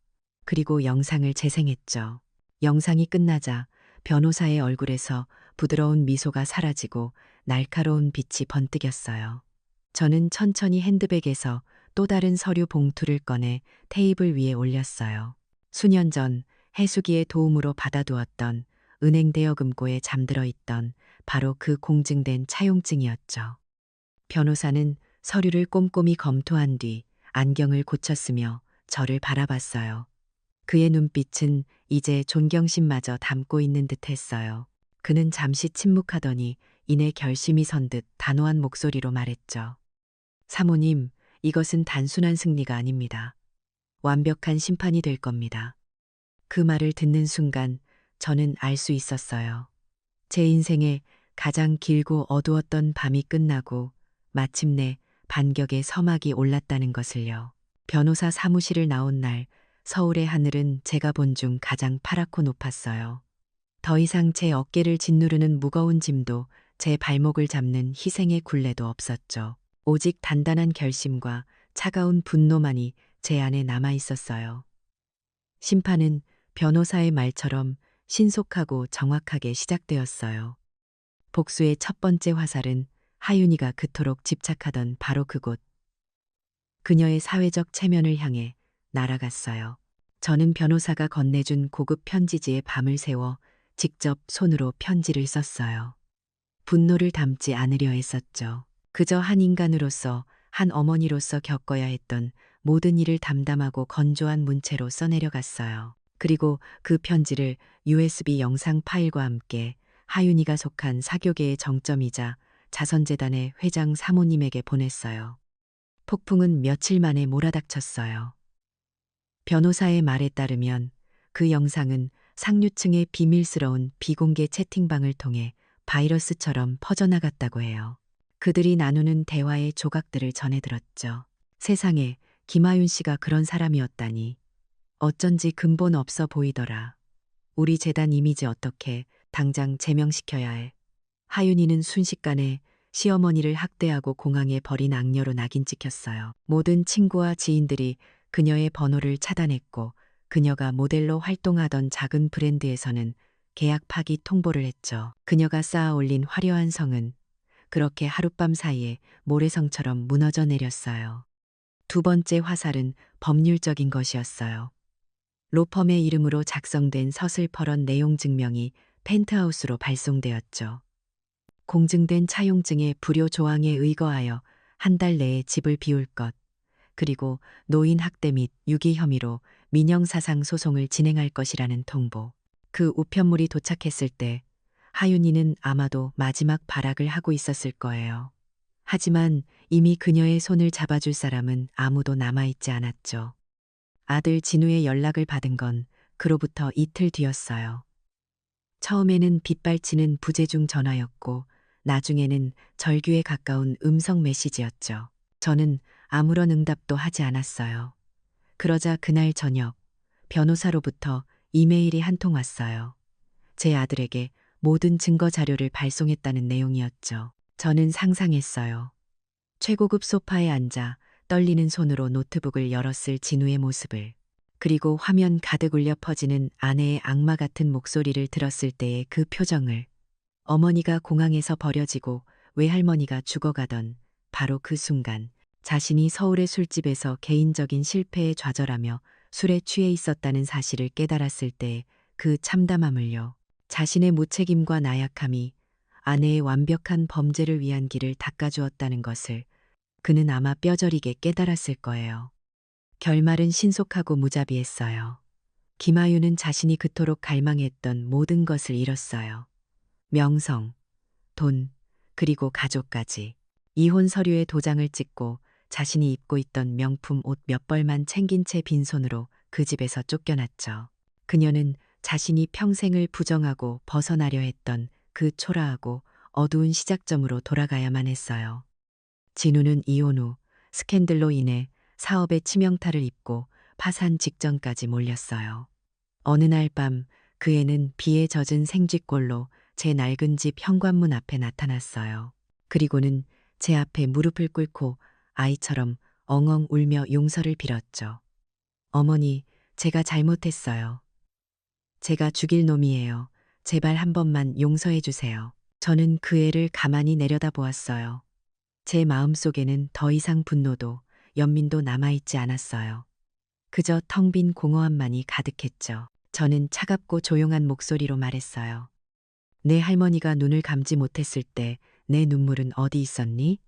그리고 영상을 재생했죠. 영상이 끝나자 변호사의 얼굴에서 부드러운 미소가 사라지고 날카로운 빛이 번뜩였어요. 저는 천천히 핸드백에서 또 다른 서류 봉투를 꺼내 테이블 위에 올렸어요. 수년 전 해수기의 도움으로 받아두었던 은행 대여금고에 잠들어 있던 바로 그 공증된 차용증이었죠. 변호사는 서류를 꼼꼼히 검토한 뒤 안경을 고쳤으며 저를 바라봤어요. 그의 눈빛은 이제 존경심마저 담고 있는 듯 했어요. 그는 잠시 침묵하더니 이내 결심이 선 듯 단호한 목소리로 말했죠. 사모님, 이것은 단순한 승리가 아닙니다. 완벽한 심판이 될 겁니다. 그 말을 듣는 순간 저는 알 수 있었어요. 제 인생의 가장 길고 어두웠던 밤이 끝나고 마침내 반격의 서막이 올랐다는 것을요. 변호사 사무실을 나온 날 서울의 하늘은 제가 본 중 가장 파랗고 높았어요. 더 이상 제 어깨를 짓누르는 무거운 짐도 제 발목을 잡는 희생의 굴레도 없었죠. 오직 단단한 결심과 차가운 분노만이 제 안에 남아 있었어요. 심판은 변호사의 말처럼 신속하고 정확하게 시작되었어요. 복수의 첫 번째 화살은 하윤이가 그토록 집착하던 바로 그곳. 그녀의 사회적 체면을 향해 날아갔어요. 저는 변호사가 건네준 고급 편지지에 밤을 새워 직접 손으로 편지를 썼어요. 분노를 담지 않으려 했었죠. 그저 한 인간으로서 한 어머니로서 겪어야 했던 모든 일을 담담하고 건조한 문체로 써내려갔어요. 그리고 그 편지를 USB 영상 파일과 함께 하윤이가 속한 사교계의 정점이자 자선재단의 회장 사모님에게 보냈어요. 폭풍은 며칠 만에 몰아닥쳤어요. 변호사의 말에 따르면 그 영상은 상류층의 비밀스러운 비공개 채팅방을 통해 바이러스처럼 퍼져나갔다고 해요. 그들이 나누는 대화의 조각들을 전해들었죠. 세상에 김하윤 씨가 그런 사람이었다니. 어쩐지 근본 없어 보이더라. 우리 재단 이미지 어떻게 당장 제명시켜야 해. 하윤이는 순식간에 시어머니를 학대하고 공항에 버린 악녀로 낙인 찍혔어요. 모든 친구와 지인들이 그녀의 번호를 차단했고 그녀가 모델로 활동하던 작은 브랜드에서는 계약 파기 통보를 했죠. 그녀가 쌓아 올린 화려한 성은 그렇게 하룻밤 사이에 모래성처럼 무너져 내렸어요. 두 번째 화살은 법률적인 것이었어요. 로펌의 이름으로 작성된 서슬퍼런 내용 증명이 펜트하우스로 발송되었죠. 공증된 차용증의 불효 조항에 의거하여 한 달 내에 집을 비울 것, 그리고 노인 학대 및 유기 혐의로 민형사상 소송을 진행할 것이라는 통보. 그 우편물이 도착했을 때 하윤이는 아마도 마지막 발악을 하고 있었을 거예요. 하지만 이미 그녀의 손을 잡아줄 사람은 아무도 남아있지 않았죠. 아들 진우의 연락을 받은 건 그로부터 이틀 뒤였어요. 처음에는 빗발치는 부재중 전화였고 나중에는 절규에 가까운 음성 메시지였죠. 저는 아무런 응답도 하지 않았어요. 그러자 그날 저녁 변호사로부터 이메일이 한 통 왔어요. 제 아들에게 모든 증거 자료를 발송했다는 내용이었죠. 저는 상상했어요. 최고급 소파에 앉아 떨리는 손으로 노트북을 열었을 진우의 모습을, 그리고 화면 가득 울려 퍼지는 아내의 악마 같은 목소리를 들었을 때의 그 표정을, 어머니가 공항에서 버려지고 외할머니가 죽어가던 바로 그 순간, 자신이 서울의 술집에서 개인적인 실패에 좌절하며 술에 취해 있었다는 사실을 깨달았을 때 그 참담함을요. 자신의 무책임과 나약함이 아내의 완벽한 범죄를 위한 길을 닦아주었다는 것을 그는 아마 뼈저리게 깨달았을 거예요. 결말은 신속하고 무자비했어요. 김하윤은 자신이 그토록 갈망했던 모든 것을 잃었어요. 명성, 돈, 그리고 가족까지. 이혼 서류에 도장을 찍고 자신이 입고 있던 명품 옷 몇 벌만 챙긴 채 빈손으로 그 집에서 쫓겨났죠. 그녀는 자신이 평생을 부정하고 벗어나려 했던 그 초라하고 어두운 시작점으로 돌아가야만 했어요. 진우는 이혼 후 스캔들로 인해 사업에 치명타를 입고 파산 직전까지 몰렸어요. 어느 날 밤 그 애는 비에 젖은 생쥐꼴로 제 낡은 집 현관문 앞에 나타났어요. 그리고는 제 앞에 무릎을 꿇고 아이처럼 엉엉 울며 용서를 빌었죠. 어머니, 제가 잘못했어요. 제가 죽일 놈이에요. 제발 한 번만 용서해 주세요. 저는 그 애를 가만히 내려다보았어요. 제 마음속에는 더 이상 분노도 연민도 남아있지 않았어요. 그저 텅 빈 공허함만이 가득했죠. 저는 차갑고 조용한 목소리로 말했어요. 내 할머니가 눈을 감지 못했을 때 내 눈물은 어디 있었니?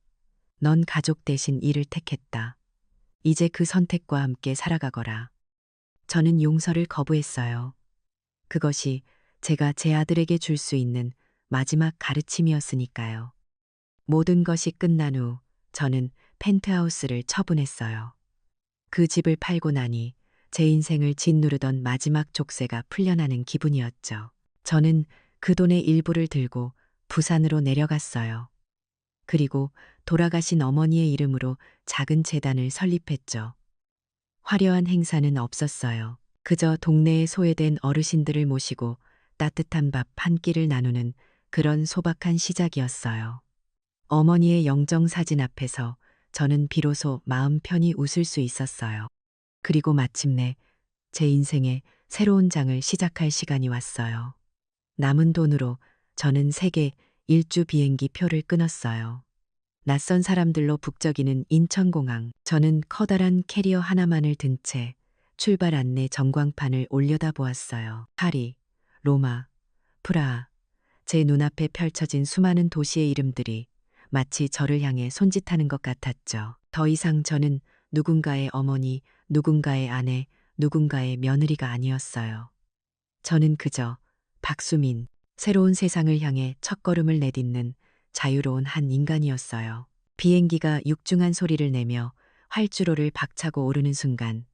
넌 가족 대신 이를 택했다. 이제 그 선택과 함께 살아가거라. 저는 용서를 거부했어요. 그것이 제가 제 아들에게 줄 수 있는 마지막 가르침이었으니까요. 모든 것이 끝난 후 저는 펜트하우스를 처분했어요. 그 집을 팔고 나니 제 인생을 짓누르던 마지막 족쇄가 풀려나는 기분이었죠. 저는 그 돈의 일부를 들고 부산으로 내려갔어요. 그리고 돌아가신 어머니의 이름으로 작은 재단을 설립했죠. 화려한 행사는 없었어요. 그저 동네에 소외된 어르신들을 모시고 따뜻한 밥 한 끼를 나누는 그런 소박한 시작이었어요. 어머니의 영정사진 앞에서 저는 비로소 마음 편히 웃을 수 있었어요. 그리고 마침내 제 인생의 새로운 장을 시작할 시간이 왔어요. 남은 돈으로 저는 세계 일주 비행기 표를 끊었어요. 낯선 사람들로 북적이는 인천공항. 저는 커다란 캐리어 하나만을 든 채 출발 안내 전광판을 올려다보았어요. 파리, 로마, 프라하. 제 눈앞에 펼쳐진 수많은 도시의 이름들이 마치 저를 향해 손짓하는 것 같았죠. 더 이상 저는 누군가의 어머니, 누군가의 아내, 누군가의 며느리가 아니었어요. 저는 그저 박수민, 새로운 세상을 향해 첫걸음을 내딛는 자유로운 한 인간이었어요. 비행기가 육중한 소리를 내며 활주로를 박차고 오르는 순간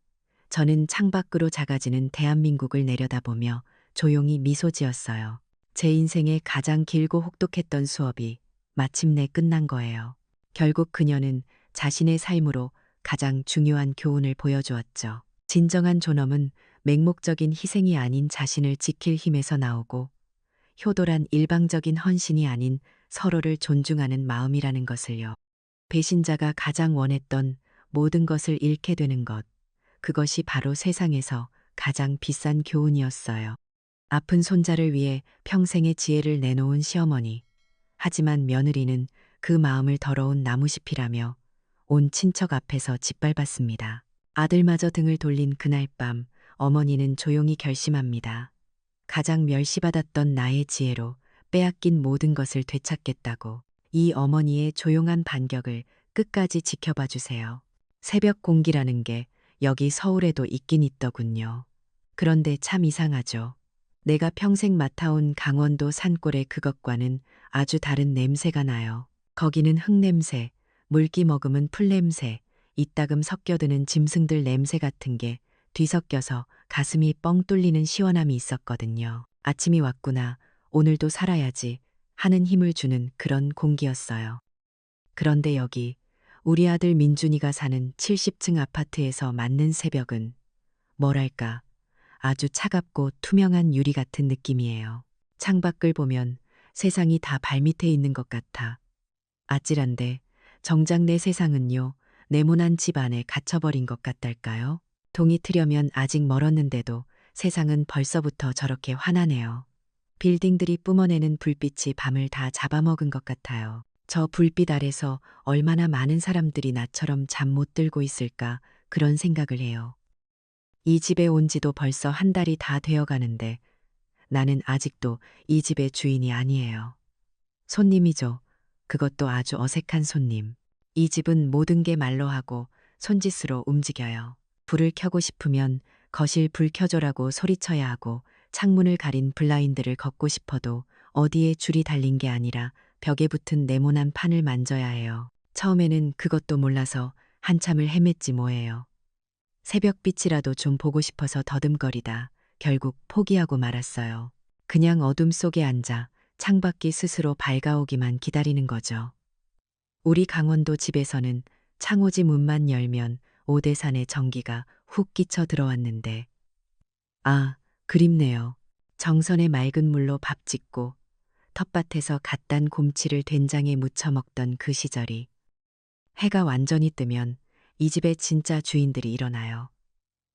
저는 창밖으로 작아지는 대한민국을 내려다보며 조용히 미소 지었어요. 제 인생의 가장 길고 혹독했던 수업이 마침내 끝난 거예요. 결국 그녀는 자신의 삶으로 가장 중요한 교훈을 보여주었죠. 진정한 존엄은 맹목적인 희생이 아닌 자신을 지킬 힘에서 나오고 효도란 일방적인 헌신이 아닌 서로를 존중하는 마음이라는 것을요. 배신자가 가장 원했던 모든 것을 잃게 되는 것, 그것이 바로 세상에서 가장 비싼 교훈이었어요. 아픈 손자를 위해 평생의 지혜를 내놓은 시어머니. 하지만 며느리는 그 마음을 더러운 나무숲이라며 온 친척 앞에서 짓밟았습니다. 아들마저 등을 돌린 그날 밤 어머니는 조용히 결심합니다. 가장 멸시받았던 나의 지혜로 빼앗긴 모든 것을 되찾겠다고. 이 어머니의 조용한 반격을 끝까지 지켜봐 주세요. 새벽 공기라는 게 여기 서울에도 있긴 있더군요. 그런데 참 이상하죠. 내가 평생 맡아온 강원도 산골의 그것과는 아주 다른 냄새가 나요. 거기는 흙냄새, 물기 머금은 풀냄새, 이따금 섞여드는 짐승들 냄새 같은 게 뒤섞여서 가슴이 뻥 뚫리는 시원함이 있었거든요. 아침이 왔구나, 오늘도 살아야지 하는 힘을 주는 그런 공기였어요. 그런데 여기 우리 아들 민준이가 사는 70층 아파트에서 맞는 새벽은 뭐랄까 아주 차갑고 투명한 유리 같은 느낌이에요. 창밖을 보면 세상이 다 발밑에 있는 것 같아. 아찔한데 정작 내 세상은요, 네모난 집 안에 갇혀버린 것 같달까요? 동이 트려면 아직 멀었는데도 세상은 벌써부터 저렇게 환하네요. 빌딩들이 뿜어내는 불빛이 밤을 다 잡아먹은 것 같아요. 저 불빛 아래서 얼마나 많은 사람들이 나처럼 잠 못 들고 있을까 그런 생각을 해요. 이 집에 온 지도 벌써 한 달이 다 되어 가는데 나는 아직도 이 집의 주인이 아니에요. 손님이죠. 그것도 아주 어색한 손님. 이 집은 모든 게 말로 하고 손짓으로 움직여요. 불을 켜고 싶으면 거실 불 켜줘라고 소리쳐야 하고 창문을 가린 블라인드를 걷고 싶어도 어디에 줄이 달린 게 아니라 벽에 붙은 네모난 판을 만져야 해요. 처음에는 그것도 몰라서 한참을 헤맸지 뭐예요. 새벽빛이라도 좀 보고 싶어서 더듬거리다 결국 포기하고 말았어요. 그냥 어둠 속에 앉아 창밖이 스스로 밝아오기만 기다리는 거죠. 우리 강원도 집에서는 창호지 문만 열면 오대산의 전기가 훅 끼쳐 들어왔는데, 아, 그립네요. 정선의 맑은 물로 밥 짓고 텃밭에서 갓 딴 곰치를 된장에 무쳐 먹던 그 시절이. 해가 완전히 뜨면 이 집의 진짜 주인들이 일어나요.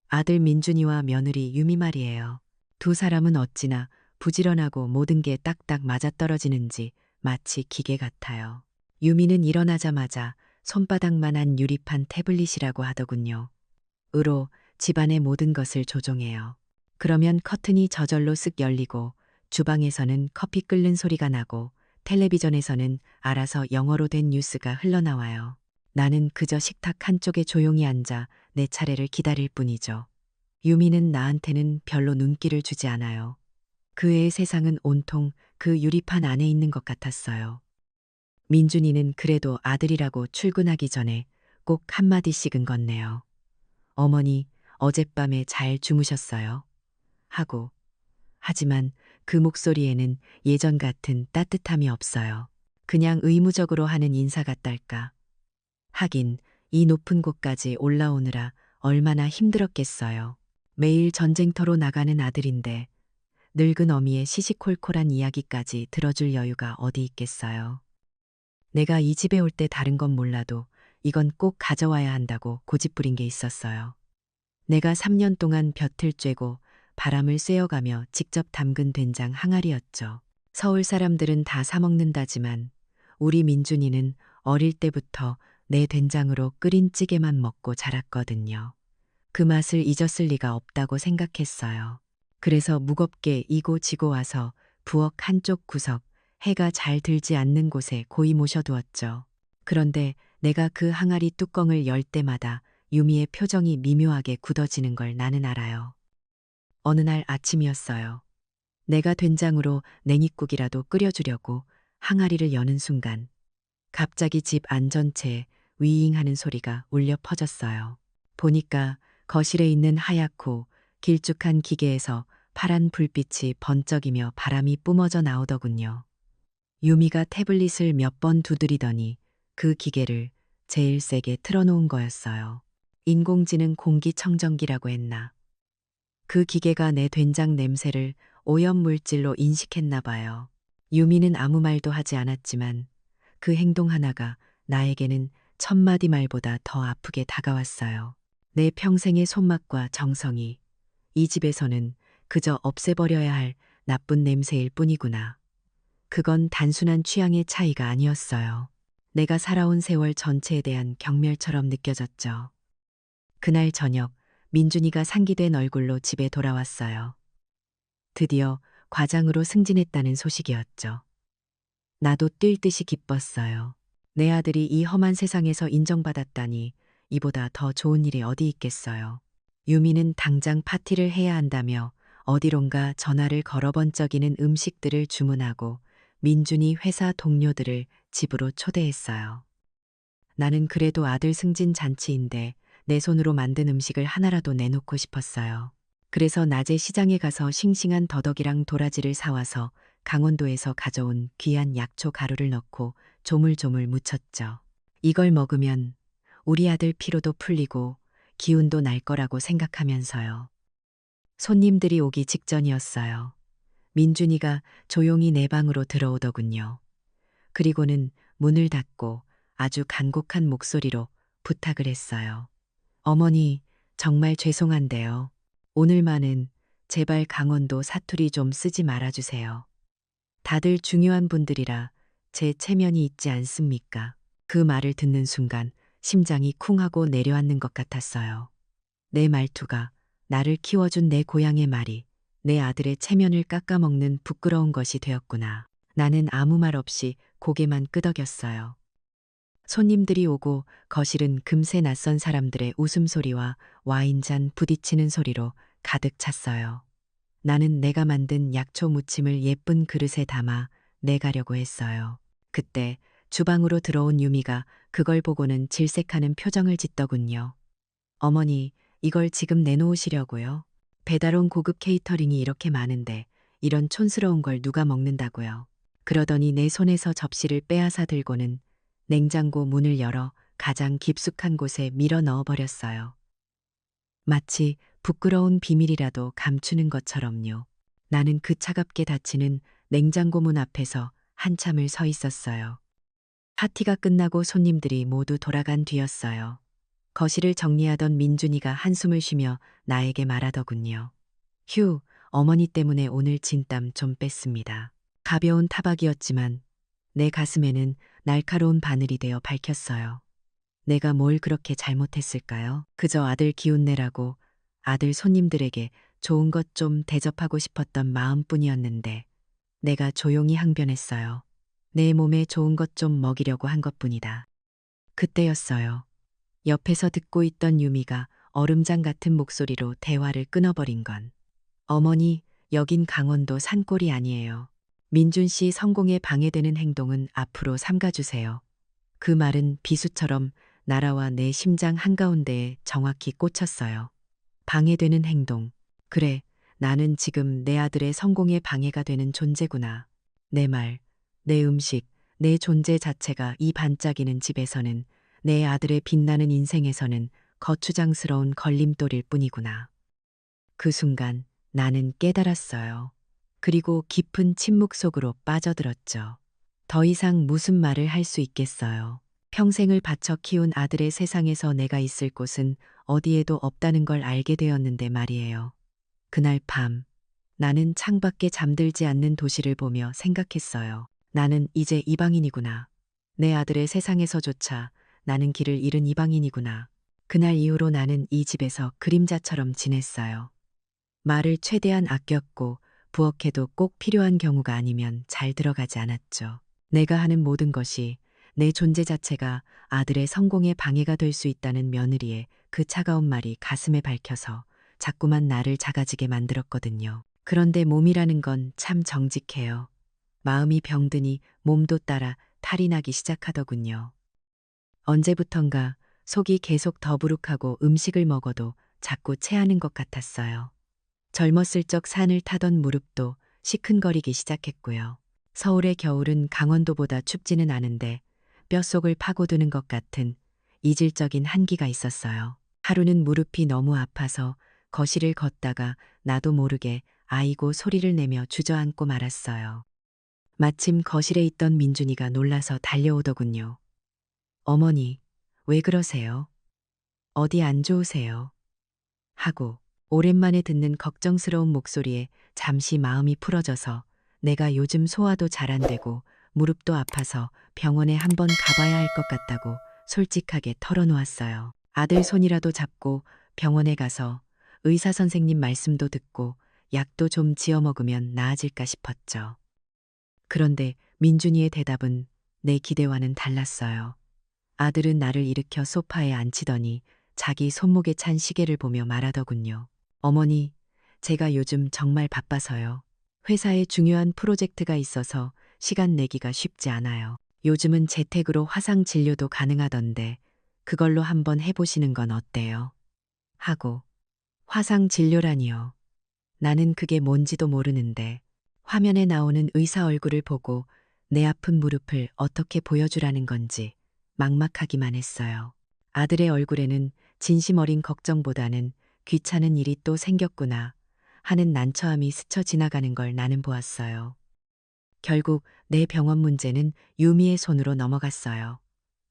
아들 민준이와 며느리 유미 말이에요. 두 사람은 어찌나 부지런하고 모든 게 딱딱 맞아떨어지는지 마치 기계 같아요. 유미는 일어나자마자 손바닥만한 유리판 태블릿이라고 하더군요. 으로 집안의 모든 것을 조종해요. 그러면 커튼이 저절로 쓱 열리고 주방에서는 커피 끓는 소리가 나고 텔레비전에서는 알아서 영어로 된 뉴스가 흘러나와요. 나는 그저 식탁 한쪽에 조용히 앉아 내 차례를 기다릴 뿐이죠. 유미는 나한테는 별로 눈길을 주지 않아요. 그 애의 세상은 온통 그 유리판 안에 있는 것 같았어요. 민준이는 그래도 아들이라고 출근하기 전에 꼭 한마디씩은 건네요. 어머니, 어젯밤에 잘 주무셨어요? 하고. 하지만 그 목소리에는 예전 같은 따뜻함이 없어요. 그냥 의무적으로 하는 인사 같달까. 하긴 이 높은 곳까지 올라오느라 얼마나 힘들었겠어요. 매일 전쟁터로 나가는 아들인데 늙은 어미의 시시콜콜한 이야기까지 들어줄 여유가 어디 있겠어요. 내가 이 집에 올 때 다른 건 몰라도 이건 꼭 가져와야 한다고 고집부린 게 있었어요. 내가 3년 동안 볕을 쬐고 바람을 쐬어가며 직접 담근 된장 항아리였죠. 서울 사람들은 다 사먹는다지만 우리 민준이는 어릴 때부터 내 된장으로 끓인 찌개만 먹고 자랐거든요. 그 맛을 잊었을 리가 없다고 생각했어요. 그래서 무겁게 이고 지고 와서 부엌 한쪽 구석, 해가 잘 들지 않는 곳에 고이 모셔두었죠. 그런데 내가 그 항아리 뚜껑을 열 때마다 유미의 표정이 미묘하게 굳어지는 걸 나는 알아요. 어느 날 아침이었어요. 내가 된장으로 냉이국이라도 끓여주려고 항아리를 여는 순간 갑자기 집 안 전체에 위잉 하는 소리가 울려 퍼졌어요. 보니까 거실에 있는 하얗고 길쭉한 기계에서 파란 불빛이 번쩍이며 바람이 뿜어져 나오더군요. 유미가 태블릿을 몇 번 두드리더니 그 기계를 제일 세게 틀어놓은 거였어요. 인공지능 공기청정기라고 했나. 그 기계가 내 된장 냄새를 오염물질로 인식했나 봐요. 유미는 아무 말도 하지 않았지만 그 행동 하나가 나에게는 천마디 말보다 더 아프게 다가왔어요. 내 평생의 손맛과 정성이 이 집에서는 그저 없애버려야 할 나쁜 냄새일 뿐이구나. 그건 단순한 취향의 차이가 아니었어요. 내가 살아온 세월 전체에 대한 경멸처럼 느껴졌죠. 그날 저녁 민준이가 상기된 얼굴로 집에 돌아왔어요. 드디어 과장으로 승진했다는 소식이었죠. 나도 뛸 듯이 기뻤어요. 내 아들이 이 험한 세상에서 인정받았다니 이보다 더 좋은 일이 어디 있겠어요. 유미는 당장 파티를 해야 한다며 어디론가 전화를 걸어 번쩍이는 음식들을 주문하고 민준이 회사 동료들을 집으로 초대했어요. 나는 그래도 아들 승진 잔치인데 내 손으로 만든 음식을 하나라도 내놓고 싶었어요. 그래서 낮에 시장에 가서 싱싱한 더덕이랑 도라지를 사와서 강원도에서 가져온 귀한 약초 가루를 넣고 조물조물 무쳤죠. 이걸 먹으면 우리 아들 피로도 풀리고 기운도 날 거라고 생각하면서요. 손님들이 오기 직전이었어요. 민준이가 조용히 내 방으로 들어오더군요. 그리고는 문을 닫고 아주 간곡한 목소리로 부탁을 했어요. 어머니, 정말 죄송한데요. 오늘만은 제발 강원도 사투리 좀 쓰지 말아주세요. 다들 중요한 분들이라 제 체면이 있지 않습니까? 그 말을 듣는 순간 심장이 쿵 하고 내려앉는 것 같았어요. 내 말투가, 나를 키워준 내 고향의 말이 내 아들의 체면을 깎아먹는 부끄러운 것이 되었구나. 나는 아무 말 없이 고개만 끄덕였어요. 손님들이 오고 거실은 금세 낯선 사람들의 웃음소리와 와인잔 부딪히는 소리로 가득 찼어요. 나는 내가 만든 약초 무침을 예쁜 그릇에 담아 내가려고 했어요. 그때 주방으로 들어온 유미가 그걸 보고는 질색하는 표정을 짓더군요. 어머니, 이걸 지금 내놓으시려고요? 배달 온 고급 케이터링이 이렇게 많은데 이런 촌스러운 걸 누가 먹는다고요? 그러더니 내 손에서 접시를 빼앗아 들고는 냉장고 문을 열어 가장 깊숙한 곳에 밀어 넣어 버렸어요. 마치 부끄러운 비밀이라도 감추는 것처럼요. 나는 그 차갑게 닫히는 냉장고 문 앞에서 한참을 서 있었어요. 파티가 끝나고 손님들이 모두 돌아간 뒤였어요. 거실을 정리하던 민준이가 한숨을 쉬며 나에게 말하더군요. 휴, 어머니 때문에 오늘 진땀 좀 뺐습니다. 가벼운 타박이었지만 내 가슴에는 날카로운 바늘이 되어 밝혔어요. 내가 뭘 그렇게 잘못했을까요? 그저 아들 기운내라고 아들 손님들에게 좋은 것 좀 대접하고 싶었던 마음뿐이었는데 내가 조용히 항변했어요. 내 몸에 좋은 것 좀 먹이려고 한 것뿐이다. 그때였어요. 옆에서 듣고 있던 유미가 얼음장 같은 목소리로 대화를 끊어버린 건. 어머니, 여긴 강원도 산골이 아니에요. 민준 씨 성공에 방해되는 행동은 앞으로 삼가주세요. 그 말은 비수처럼 나라와 내 심장 한가운데에 정확히 꽂혔어요. 방해되는 행동. 그래, 나는 지금 내 아들의 성공에 방해가 되는 존재구나. 내 말, 내 음식, 내 존재 자체가 이 반짝이는 집에서는 내 아들의 빛나는 인생에서는 거추장스러운 걸림돌일 뿐이구나. 그 순간 나는 깨달았어요. 그리고 깊은 침묵 속으로 빠져들었죠. 더 이상 무슨 말을 할 수 있겠어요. 평생을 바쳐 키운 아들의 세상에서 내가 있을 곳은 어디에도 없다는 걸 알게 되었는데 말이에요. 그날 밤, 나는 창밖에 잠들지 않는 도시를 보며 생각했어요. 나는 이제 이방인이구나. 내 아들의 세상에서조차 나는 길을 잃은 이방인이구나. 그날 이후로 나는 이 집에서 그림자처럼 지냈어요. 말을 최대한 아꼈고 부엌에도 꼭 필요한 경우가 아니면 잘 들어가지 않았죠. 내가 하는 모든 것이 내 존재 자체가 아들의 성공에 방해가 될 수 있다는 며느리의 그 차가운 말이 가슴에 박혀서 자꾸만 나를 작아지게 만들었거든요. 그런데 몸이라는 건 참 정직해요. 마음이 병드니 몸도 따라 탈이 나기 시작하더군요. 언제부턴가 속이 계속 더부룩하고 음식을 먹어도 자꾸 체하는 것 같았어요. 젊었을 적 산을 타던 무릎도 시큰거리기 시작했고요. 서울의 겨울은 강원도보다 춥지는 않은데 뼛속을 파고드는 것 같은 이질적인 한기가 있었어요. 하루는 무릎이 너무 아파서 거실을 걷다가 나도 모르게 아이고 소리를 내며 주저앉고 말았어요. 마침 거실에 있던 민준이가 놀라서 달려오더군요. 어머니, 왜 그러세요? 어디 안 좋으세요? 하고 오랜만에 듣는 걱정스러운 목소리에 잠시 마음이 풀어져서 내가 요즘 소화도 잘 안 되고 무릎도 아파서 병원에 한번 가봐야 할 것 같다고 솔직하게 털어놓았어요. 아들 손이라도 잡고 병원에 가서 의사 선생님 말씀도 듣고 약도 좀 지어 먹으면 나아질까 싶었죠. 그런데 민준이의 대답은 내 기대와는 달랐어요. 아들은 나를 일으켜 소파에 앉히더니 자기 손목에 찬 시계를 보며 말하더군요. 어머니, 제가 요즘 정말 바빠서요. 회사에 중요한 프로젝트가 있어서 시간 내기가 쉽지 않아요. 요즘은 재택으로 화상 진료도 가능하던데 그걸로 한번 해보시는 건 어때요? 하고 화상 진료라니요. 나는 그게 뭔지도 모르는데 화면에 나오는 의사 얼굴을 보고 내 아픈 무릎을 어떻게 보여주라는 건지 막막하기만 했어요. 아들의 얼굴에는 진심 어린 걱정보다는 귀찮은 일이 또 생겼구나 하는 난처함이 스쳐 지나가는 걸 나는 보았어요. 결국 내 병원 문제는 유미의 손으로 넘어갔어요.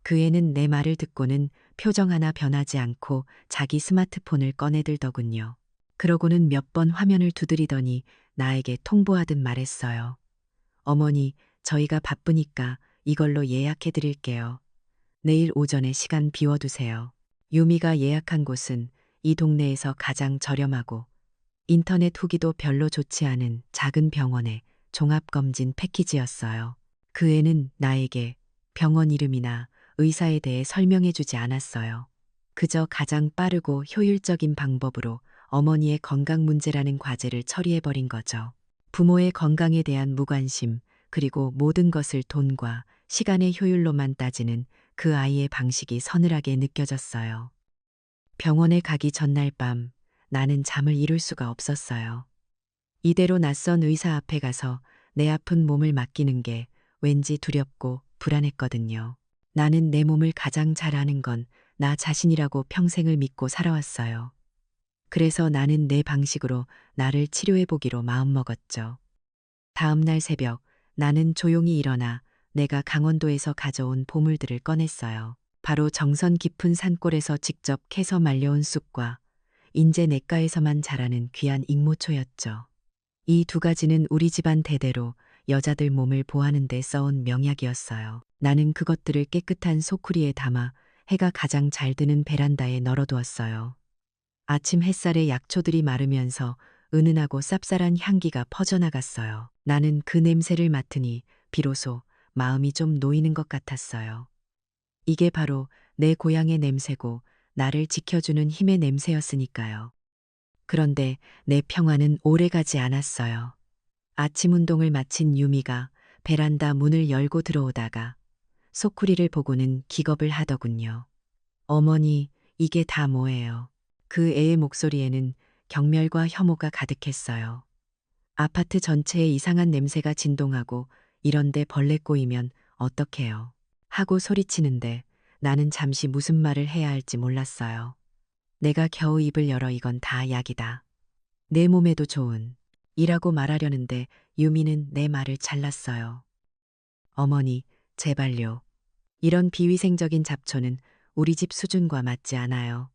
그 애는 내 말을 듣고는 표정 하나 변하지 않고 자기 스마트폰을 꺼내들더군요. 그러고는 몇 번 화면을 두드리더니 나에게 통보하듯 말했어요. 어머니, 저희가 바쁘니까 이걸로 예약해 드릴게요. 내일 오전에 시간 비워두세요. 유미가 예약한 곳은 이 동네에서 가장 저렴하고 인터넷 후기도 별로 좋지 않은 작은 병원의 종합검진 패키지였어요. 그 애는 나에게 병원 이름이나 의사에 대해 설명해 주지 않았어요. 그저 가장 빠르고 효율적인 방법으로 어머니의 건강 문제라는 과제를 처리해버린 거죠. 부모의 건강에 대한 무관심, 그리고 모든 것을 돈과 시간의 효율로만 따지는 그 아이의 방식이 서늘하게 느껴졌어요. 병원에 가기 전날 밤 나는 잠을 이룰 수가 없었어요. 이대로 낯선 의사 앞에 가서 내 아픈 몸을 맡기는 게 왠지 두렵고 불안했거든요. 나는 내 몸을 가장 잘 아는 건 나 자신이라고 평생을 믿고 살아왔어요. 그래서 나는 내 방식으로 나를 치료해보기로 마음먹었죠. 다음 날 새벽 나는 조용히 일어나 내가 강원도에서 가져온 보물들을 꺼냈어요. 바로 정선 깊은 산골에서 직접 캐서 말려온 쑥과 인제 냇가에서만 자라는 귀한 익모초였죠. 이 두 가지는 우리 집안 대대로 여자들 몸을 보하는 데 써온 명약이었어요. 나는 그것들을 깨끗한 소쿠리에 담아 해가 가장 잘 드는 베란다에 널어두었어요. 아침 햇살에 약초들이 마르면서 은은하고 쌉쌀한 향기가 퍼져나갔어요. 나는 그 냄새를 맡으니 비로소 마음이 좀 놓이는 것 같았어요. 이게 바로 내 고향의 냄새고 나를 지켜주는 힘의 냄새였으니까요. 그런데 내 평화는 오래가지 않았어요. 아침 운동을 마친 유미가 베란다 문을 열고 들어오다가 소쿠리를 보고는 기겁을 하더군요. 어머니, 이게 다 뭐예요? 그 애의 목소리에는 경멸과 혐오가 가득했어요. 아파트 전체에 이상한 냄새가 진동하고 이런데 벌레 꼬이면 어떡해요? 하고 소리치는데 나는 잠시 무슨 말을 해야 할지 몰랐어요. 내가 겨우 입을 열어 이건 다 약이다. 내 몸에도 좋은. 이라고 말하려는데 유미는 내 말을 잘랐어요. 어머니, 제발요. 이런 비위생적인 잡초는 우리 집 수준과 맞지 않아요.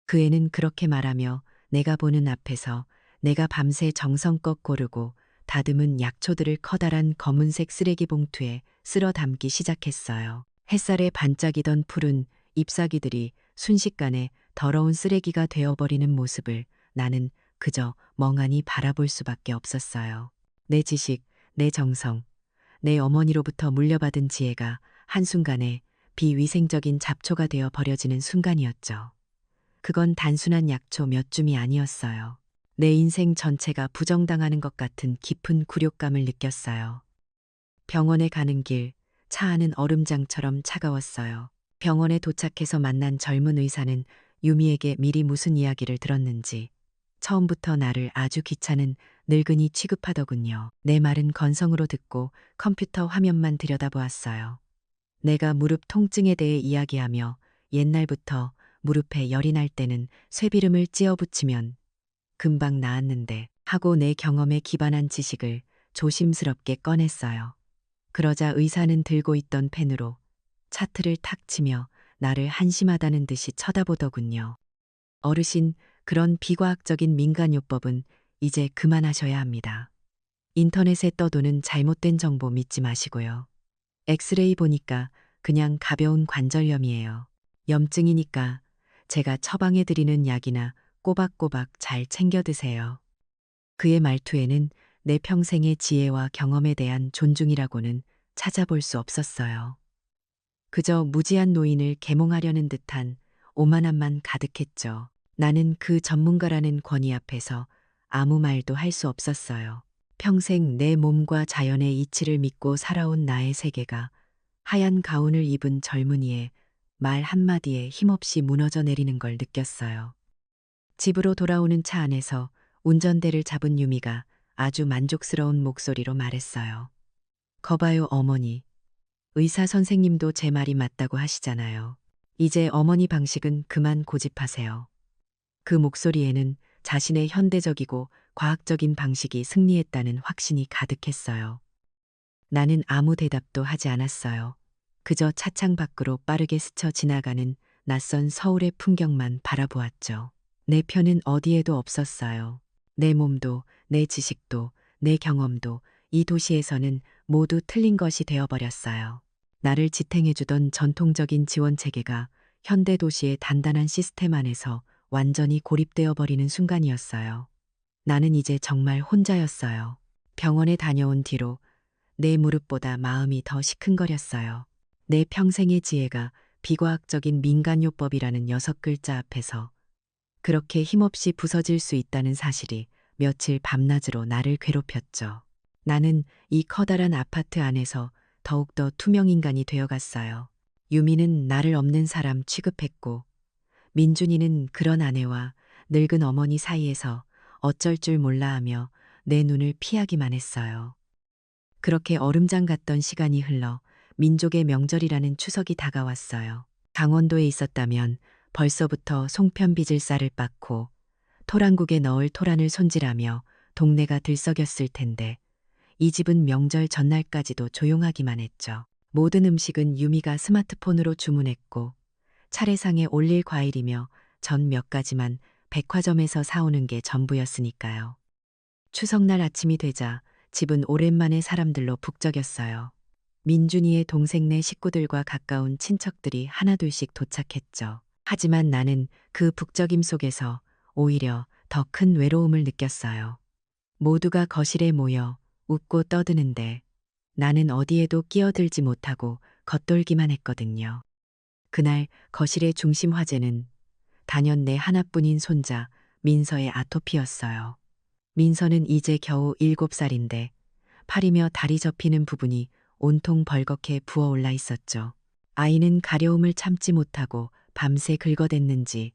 그 애는 그렇게 말하며 내가 보는 앞에서 내가 밤새 정성껏 고르고 다듬은 약초들을 커다란 검은색 쓰레기 봉투에 쓸어 담기 시작했어요. 햇살에 반짝이던 푸른 잎사귀들이 순식간에 더러운 쓰레기가 되어버리는 모습을 나는 그저 멍하니 바라볼 수밖에 없었어요. 내 지식, 내 정성, 내 어머니로부터 물려받은 지혜가 한순간에 비위생적인 잡초가 되어 버려지는 순간이었죠. 그건 단순한 약초 몇 줌이 아니었어요. 내 인생 전체가 부정당하는 것 같은 깊은 굴욕감을 느꼈어요. 병원에 가는 길, 차 안은 얼음장처럼 차가웠어요. 병원에 도착해서 만난 젊은 의사는 유미에게 미리 무슨 이야기를 들었는지 처음부터 나를 아주 귀찮은 늙은이 취급하더군요. 내 말은 건성으로 듣고 컴퓨터 화면만 들여다보았어요. 내가 무릎 통증에 대해 이야기하며 옛날부터 무릎에 열이 날 때는 쇠비름을 찧어 붙이면 금방 나았는데 하고 내 경험에 기반한 지식을 조심스럽게 꺼냈어요. 그러자 의사는 들고 있던 펜으로 차트를 탁 치며 나를 한심하다는 듯이 쳐다보더군요. 어르신, 그런 비과학적인 민간요법은 이제 그만하셔야 합니다. 인터넷에 떠도는 잘못된 정보 믿지 마시고요. 엑스레이 보니까 그냥 가벼운 관절염이에요. 염증이니까 제가 처방해 드리는 약이나 꼬박꼬박 잘 챙겨 드세요. 그의 말투에는 내 평생의 지혜와 경험에 대한 존중이라고는 찾아볼 수 없었어요. 그저 무지한 노인을 계몽하려는 듯한 오만함만 가득했죠. 나는 그 전문가라는 권위 앞에서 아무 말도 할 수 없었어요. 평생 내 몸과 자연의 이치를 믿고 살아온 나의 세계가 하얀 가운을 입은 젊은이의 말 한마디에 힘없이 무너져 내리는 걸 느꼈어요. 집으로 돌아오는 차 안에서 운전대를 잡은 유미가 아주 만족스러운 목소리로 말했어요. 거봐요, 어머니. 의사 선생님도 제 말이 맞다고 하시잖아요. 이제 어머니 방식은 그만 고집하세요. 그 목소리에는 자신의 현대적이고 과학적인 방식이 승리했다는 확신이 가득했어요. 나는 아무 대답도 하지 않았어요. 그저 차창 밖으로 빠르게 스쳐 지나가는 낯선 서울의 풍경만 바라보았죠. 내 편은 어디에도 없었어요. 내 몸도, 내 지식도, 내 경험도 이 도시에서는 모두 틀린 것이 되어버렸어요. 나를 지탱해주던 전통적인 지원 체계가 현대 도시의 단단한 시스템 안에서 완전히 고립되어 버리는 순간이었어요. 나는 이제 정말 혼자였어요. 병원에 다녀온 뒤로 내 무릎보다 마음이 더 시큰거렸어요. 내 평생의 지혜가 비과학적인 민간요법이라는 6글자 앞에서 그렇게 힘없이 부서질 수 있다는 사실이 며칠 밤낮으로 나를 괴롭혔죠. 나는 이 커다란 아파트 안에서 더욱더 투명인간이 되어갔어요. 유미는 나를 없는 사람 취급했고 민준이는 그런 아내와 늙은 어머니 사이에서 어쩔 줄 몰라 하며 내 눈을 피하기만 했어요. 그렇게 얼음장 같던 시간이 흘러 민족의 명절이라는 추석이 다가왔어요. 강원도에 있었다면 벌써부터 송편 빚을 쌀을 빻고 토란국에 넣을 토란을 손질하며 동네가 들썩였을 텐데 이 집은 명절 전날까지도 조용하기만 했죠. 모든 음식은 유미가 스마트폰으로 주문했고 차례상에 올릴 과일이며 전 몇 가지만 백화점에서 사오는 게 전부였으니까요. 추석날 아침이 되자 집은 오랜만에 사람들로 북적였어요. 민준이의 동생네 식구들과 가까운 친척들이 하나둘씩 도착했죠. 하지만 나는 그 북적임 속에서 오히려 더 큰 외로움을 느꼈어요. 모두가 거실에 모여 웃고 떠드는데 나는 어디에도 끼어들지 못하고 겉돌기만 했거든요. 그날 거실의 중심 화제는 단연 내 하나뿐인 손자 민서의 아토피였어요. 민서는 이제 겨우 7살인데 팔이며 다리 접히는 부분이 온통 벌겋게 부어올라 있었죠. 아이는 가려움을 참지 못하고 밤새 긁어댔는지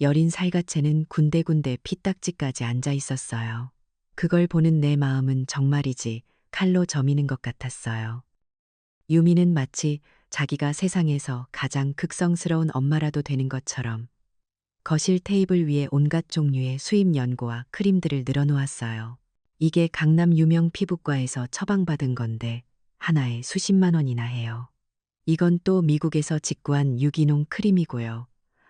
여린 살갗에는 군데군데 피딱지까지 앉아 있었어요. 그걸 보는 내 마음은 정말이지 칼로 저미는 것 같았어요. 유미는 마치 자기가 세상에서 가장 극성스러운 엄마라도 되는 것처럼 거실 테이블 위에 온갖 종류의 수입 연고와 크림들을 늘어놓았어요. 이게 강남 유명 피부과에서 처방받은 건데 하나에 수십만 원이나 해요. 이건 또 미국에서 직구한 유기농 크림이고요.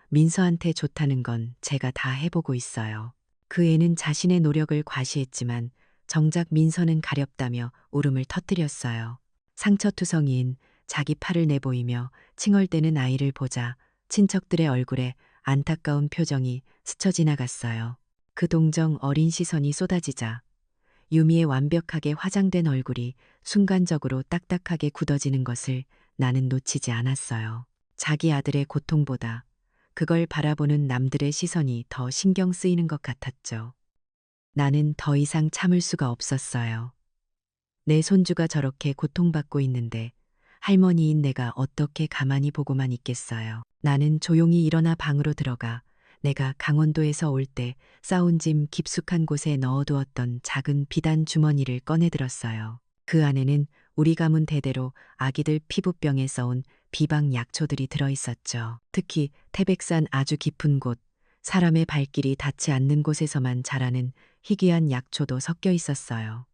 민서한테 좋다는 건 제가 다 해보고 있어요. 그 애는 자신의 노력을 과시했지만 정작 민서는 가렵다며 울음을 터뜨렸어요. 상처투성이인 자기 팔을 내보이며 칭얼대는 아이를 보자 친척들의 얼굴에 안타까운 표정이 스쳐 지나갔어요. 그 동정 어린 시선이 쏟아지자 유미의 완벽하게 화장된 얼굴이 순간적으로 딱딱하게 굳어지는 것을 나는 놓치지 않았어요. 자기 아들의 고통보다 그걸 바라보는 남들의 시선이 더 신경 쓰이는 것 같았죠. 나는 더 이상 참을 수가 없었어요. 내 손주가 저렇게 고통받고 있는데 할머니인 내가 어떻게 가만히 보고만 있겠어요. 나는 조용히 일어나 방으로 들어가 내가 강원도에서 올 때 싸온 짐 깊숙한 곳에 넣어두었던 작은 비단 주머니를 꺼내들었어요. 그 안에는 우리 가문 대대로 아기들 피부병에 써온 비방 약초들이 들어있었죠. 특히 태백산 아주 깊은 곳, 사람의 발길이 닿지 않는 곳에서만 자라는 희귀한 약초도 섞여 있었어요.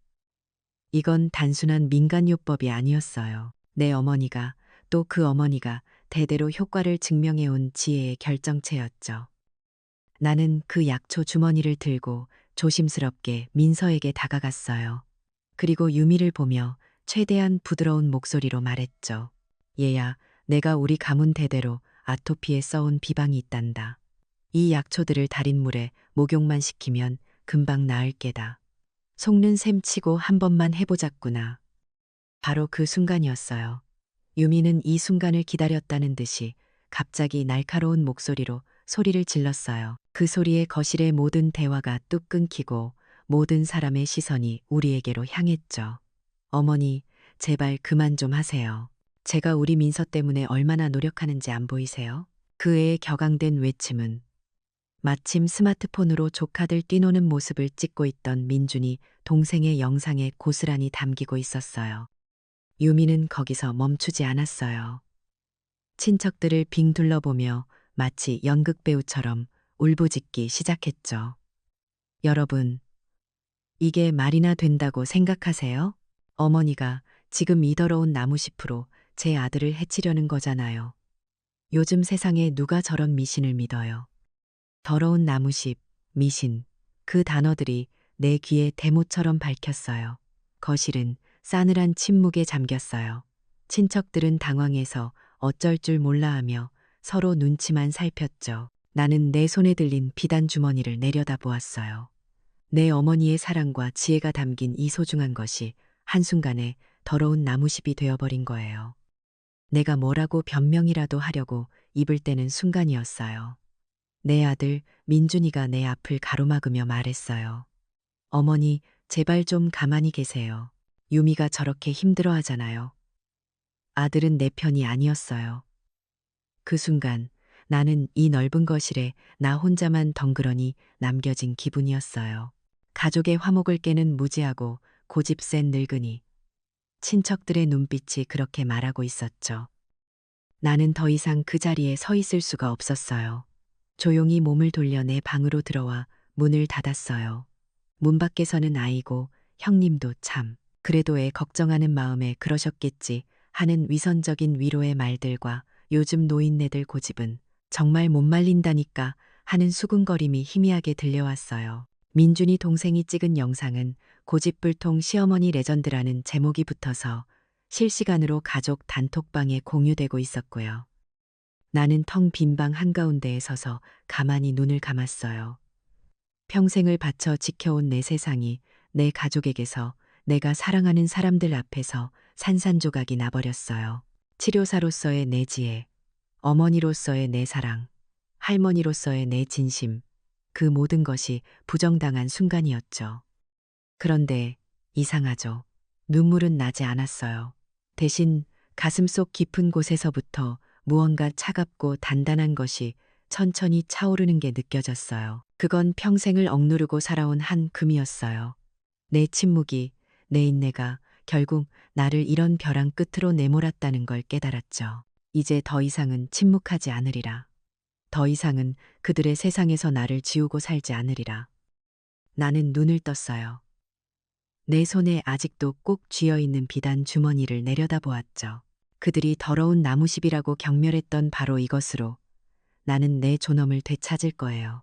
이건 단순한 민간요법이 아니었어요. 내 어머니가 또 그 어머니가 대대로 효과를 증명해온 지혜의 결정체였죠. 나는 그 약초 주머니를 들고 조심스럽게 민서에게 다가갔어요. 그리고 유미를 보며 최대한 부드러운 목소리로 말했죠. 얘야, 내가 우리 가문 대대로 아토피에 써온 비방이 있단다. 이 약초들을 달인 물에 목욕만 시키면 금방 나을 게다. 속는 셈 치고 한 번만 해보자꾸나. 바로 그 순간이었어요. 유미는 이 순간을 기다렸다는 듯이 갑자기 날카로운 목소리로 소리를 질렀어요. 그 소리에 거실의 모든 대화가 뚝 끊기고 모든 사람의 시선이 우리에게로 향했죠. 어머니, 제발 그만 좀 하세요. 제가 우리 민서 때문에 얼마나 노력하는지 안 보이세요? 그 애의 격앙된 외침은 마침 스마트폰으로 조카들 뛰노는 모습을 찍고 있던 민준이 동생의 영상에 고스란히 담기고 있었어요. 유미는 거기서 멈추지 않았어요. 친척들을 빙 둘러보며 마치 연극배우처럼 울부짖기 시작했죠. 여러분, 이게 말이나 된다고 생각하세요? 어머니가 지금 이 더러운 나무잎으로 제 아들을 해치려는 거잖아요. 요즘 세상에 누가 저런 미신을 믿어요. 더러운 나무잎, 미신, 그 단어들이 내 귀에 대모처럼 밝혔어요. 거실은 싸늘한 침묵에 잠겼어요. 친척들은 당황해서 어쩔 줄 몰라 하며 서로 눈치만 살폈죠. 나는 내 손에 들린 비단 주머니를 내려다보았어요. 내 어머니의 사랑과 지혜가 담긴 이 소중한 것이 한순간에 더러운 나무잎이 되어버린 거예요. 내가 뭐라고 변명이라도 하려고 입을 떼는 순간이었어요. 내 아들 민준이가 내 앞을 가로막으며 말했어요. 어머니, 제발 좀 가만히 계세요. 유미가 저렇게 힘들어 하잖아요. 아들은 내 편이 아니었어요. 그 순간 나는 이 넓은 거실에 나 혼자만 덩그러니 남겨진 기분이었어요. 가족의 화목을 깨는 무지하고 고집센 늙은이. 친척들의 눈빛이 그렇게 말하고 있었죠. 나는 더 이상 그 자리에 서 있을 수가 없었어요. 조용히 몸을 돌려 내 방으로 들어와 문을 닫았어요. 문 밖에서는 아이고 형님도 참 그래도 애 걱정하는 마음에 그러셨겠지 하는 위선적인 위로의 말들과 요즘 노인네들 고집은 정말 못 말린다니까 하는 수군거림이 희미하게 들려왔어요. 민준이 동생이 찍은 영상은 고집불통 시어머니 레전드라는 제목이 붙어서 실시간으로 가족 단톡방에 공유되고 있었고요. 나는 텅 빈 방 한가운데에 서서 가만히 눈을 감았어요. 평생을 바쳐 지켜온 내 세상이 내 가족에게서 내가 사랑하는 사람들 앞에서 산산조각이 나버렸어요. 치료사로서의 내 지혜, 어머니로서의 내 사랑, 할머니로서의 내 진심, 그 모든 것이 부정당한 순간이었죠. 그런데 이상하죠. 눈물은 나지 않았어요. 대신 가슴속 깊은 곳에서부터 무언가 차갑고 단단한 것이 천천히 차오르는 게 느껴졌어요. 그건 평생을 억누르고 살아온 한 금이었어요. 내 침묵이, 내 인내가 결국 나를 이런 벼랑 끝으로 내몰았다는 걸 깨달았죠. 이제 더 이상은 침묵하지 않으리라. 더 이상은 그들의 세상에서 나를 지우고 살지 않으리라. 나는 눈을 떴어요. 내 손에 아직도 꼭 쥐어있는 비단 주머니를 내려다보았죠. 그들이 더러운 나무십이라고 경멸했던 바로 이것으로 나는 내 존엄을 되찾을 거예요.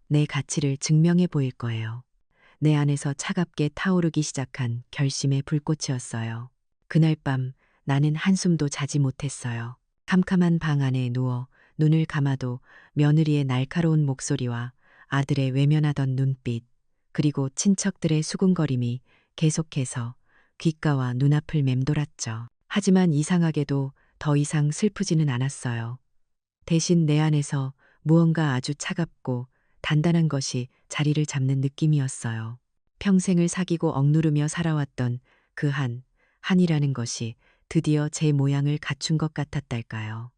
내 가치를 증명해 보일 거예요. 내 안에서 차갑게 타오르기 시작한 결심의 불꽃이었어요. 그날 밤 나는 한숨도 자지 못했어요. 캄캄한 방 안에 누워 눈을 감아도 며느리의 날카로운 목소리와 아들의 외면하던 눈빛, 그리고 친척들의 수군거림이 계속해서 귓가와 눈앞을 맴돌았죠. 하지만 이상하게도 더 이상 슬프지는 않았어요. 대신 내 안에서 무언가 아주 차갑고 단단한 것이 자리를 잡는 느낌이었어요. 평생을 사귀고 억누르며 살아왔던 그 한이라는 것이 드디어 제 모양을 갖춘 것 같았달까요.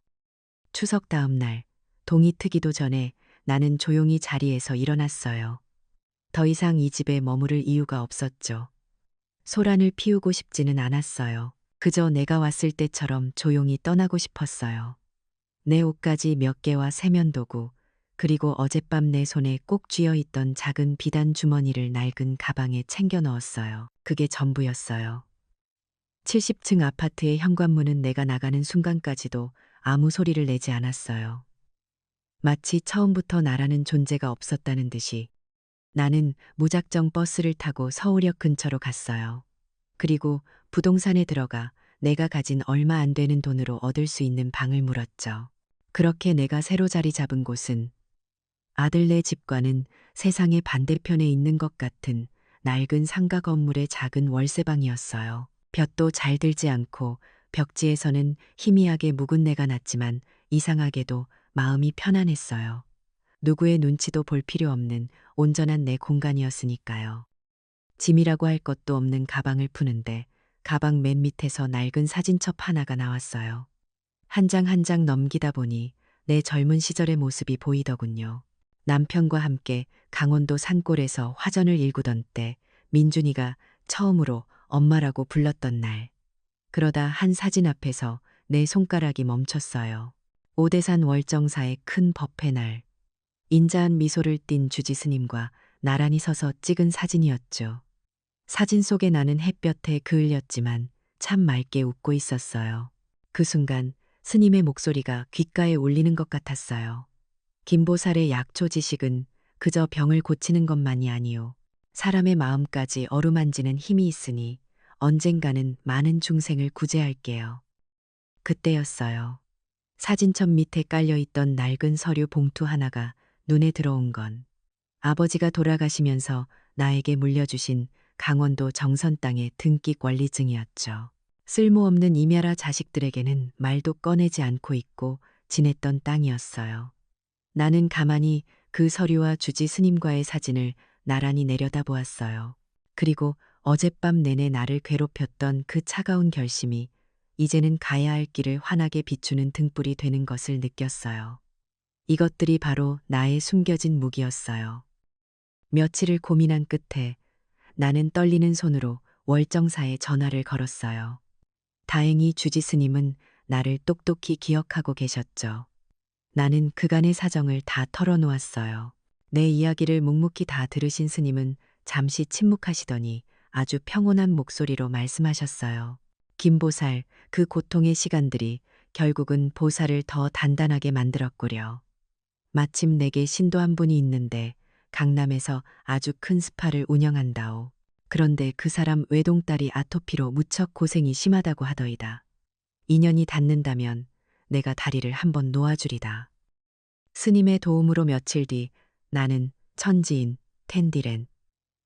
추석 다음 날, 동이 트기도 전에 나는 조용히 자리에서 일어났어요. 더 이상 이 집에 머무를 이유가 없었죠. 소란을 피우고 싶지는 않았어요. 그저 내가 왔을 때처럼 조용히 떠나고 싶었어요. 내 옷가지 몇 개와 세면도구, 그리고 어젯밤 내 손에 꼭 쥐어 있던 작은 비단 주머니를 낡은 가방에 챙겨 넣었어요. 그게 전부였어요. 70층 아파트의 현관문은 내가 나가는 순간까지도 아무 소리를 내지 않았어요. 마치 처음부터 나라는 존재가 없었다는 듯이 나는 무작정 버스를 타고 서울역 근처로 갔어요. 그리고 부동산에 들어가 내가 가진 얼마 안 되는 돈으로 얻을 수 있는 방을 물었죠. 그렇게 내가 새로 자리 잡은 곳은 아들네 집과는 세상의 반대편에 있는 것 같은 낡은 상가 건물의 작은 월세방이었어요. 볕도 잘 들지 않고 벽지에서는 희미하게 묵은 내가 났지만 이상하게도 마음이 편안했어요. 누구의 눈치도 볼 필요 없는 온전한 내 공간이었으니까요. 짐이라고 할 것도 없는 가방을 푸는데 가방 맨 밑에서 낡은 사진첩 하나가 나왔어요. 한 장 한 장 넘기다 보니 내 젊은 시절의 모습이 보이더군요. 남편과 함께 강원도 산골에서 화전을 일구던 때 민준이가 처음으로 엄마라고 불렀던 날. 그러다 한 사진 앞에서 내 손가락이 멈췄어요. 오대산 월정사의 큰 법회 날. 인자한 미소를 띤 주지 스님과 나란히 서서 찍은 사진이었죠. 사진 속에 나는 햇볕에 그을렸지만 참 맑게 웃고 있었어요. 그 순간 스님의 목소리가 귓가에 울리는 것 같았어요. 김보살의 약초 지식은 그저 병을 고치는 것만이 아니요. 사람의 마음까지 어루만지는 힘이 있으니 언젠가는 많은 중생을 구제할게요. 그때였어요. 사진첩 밑에 깔려있던 낡은 서류 봉투 하나가 눈에 들어온 건 아버지가 돌아가시면서 나에게 물려주신 강원도 정선 땅의 등기 권리증이었죠. 쓸모없는 이멸아 자식들에게는 말도 꺼내지 않고 있고 지냈던 땅이었어요. 나는 가만히 그 서류와 주지 스님과의 사진을 나란히 내려다보았어요. 그리고 어젯밤 내내 나를 괴롭혔던 그 차가운 결심이 이제는 가야 할 길을 환하게 비추는 등불이 되는 것을 느꼈어요. 이것들이 바로 나의 숨겨진 무기였어요. 며칠을 고민한 끝에 나는 떨리는 손으로 월정사에 전화를 걸었어요. 다행히 주지 스님은 나를 똑똑히 기억하고 계셨죠. 나는 그간의 사정을 다 털어놓았어요. 내 이야기를 묵묵히 다 들으신 스님은 잠시 침묵하시더니 아주 평온한 목소리로 말씀하셨어요. 김보살, 그 고통의 시간들이 결국은 보살을 더 단단하게 만들었구려. 마침 내게 신도 한 분이 있는데 강남에서 아주 큰 스파를 운영한다오. 그런데 그 사람 외동딸이 아토피로 무척 고생이 심하다고 하더이다. 인연이 닿는다면 내가 다리를 한번 놓아주리다. 스님의 도움으로 며칠 뒤 나는 천지인 텐디렌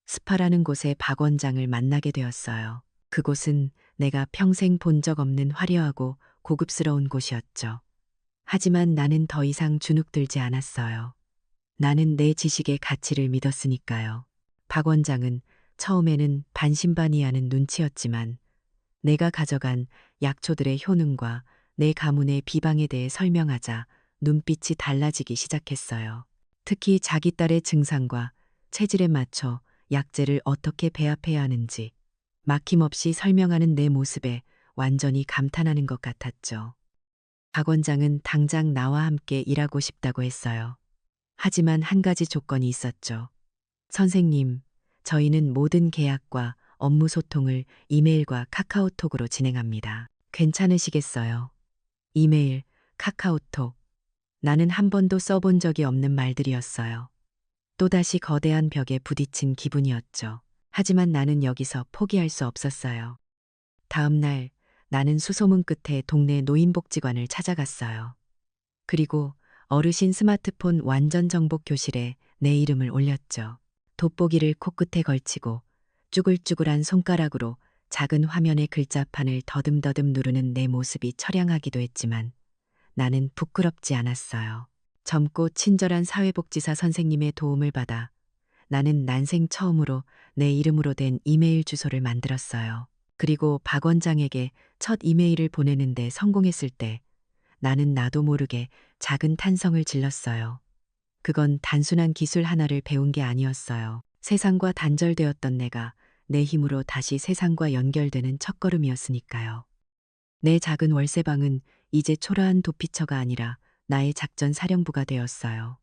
스파라는 곳에 박 원장을 만나게 되었어요. 그곳은 내가 평생 본 적 없는 화려하고 고급스러운 곳이었죠. 하지만 나는 더 이상 주눅들지 않았어요. 나는 내 지식의 가치를 믿었으니까요. 박 원장은 처음에는 반신반의하는 눈치였지만 내가 가져간 약초들의 효능과 내 가문의 비방에 대해 설명하자 눈빛이 달라지기 시작했어요. 특히 자기 딸의 증상과 체질에 맞춰 약재를 어떻게 배합해야 하는지 막힘없이 설명하는 내 모습에 완전히 감탄하는 것 같았죠. 박 원장은 당장 나와 함께 일하고 싶다고 했어요. 하지만 한 가지 조건이 있었죠. 선생님, 저희는 모든 계약과 업무 소통을 이메일과 카카오톡으로 진행합니다. 괜찮으시겠어요? 이메일, 카카오톡. 나는 한 번도 써본 적이 없는 말들이었어요. 또다시 거대한 벽에 부딪힌 기분이었죠. 하지만 나는 여기서 포기할 수 없었어요. 다음 날 나는 수소문 끝에 동네 노인복지관을 찾아갔어요. 그리고 어르신 스마트폰 완전 정복 교실에 내 이름을 올렸죠. 돋보기를 코끝에 걸치고 쭈글쭈글한 손가락으로 작은 화면의 글자판을 더듬더듬 누르는 내 모습이 처량하기도 했지만 나는 부끄럽지 않았어요. 젊고 친절한 사회복지사 선생님의 도움을 받아 나는 난생 처음으로 내 이름으로 된 이메일 주소를 만들었어요. 그리고 박 원장에게 첫 이메일을 보내는데 성공했을 때 나는 나도 모르게 작은 탄성을 질렀어요. 그건 단순한 기술 하나를 배운 게 아니었어요. 세상과 단절되었던 내가 내 힘으로 다시 세상과 연결되는 첫걸음이었으니까요. 내 작은 월세방은 이제 초라한 도피처가 아니라 나의 작전 사령부가 되었어요.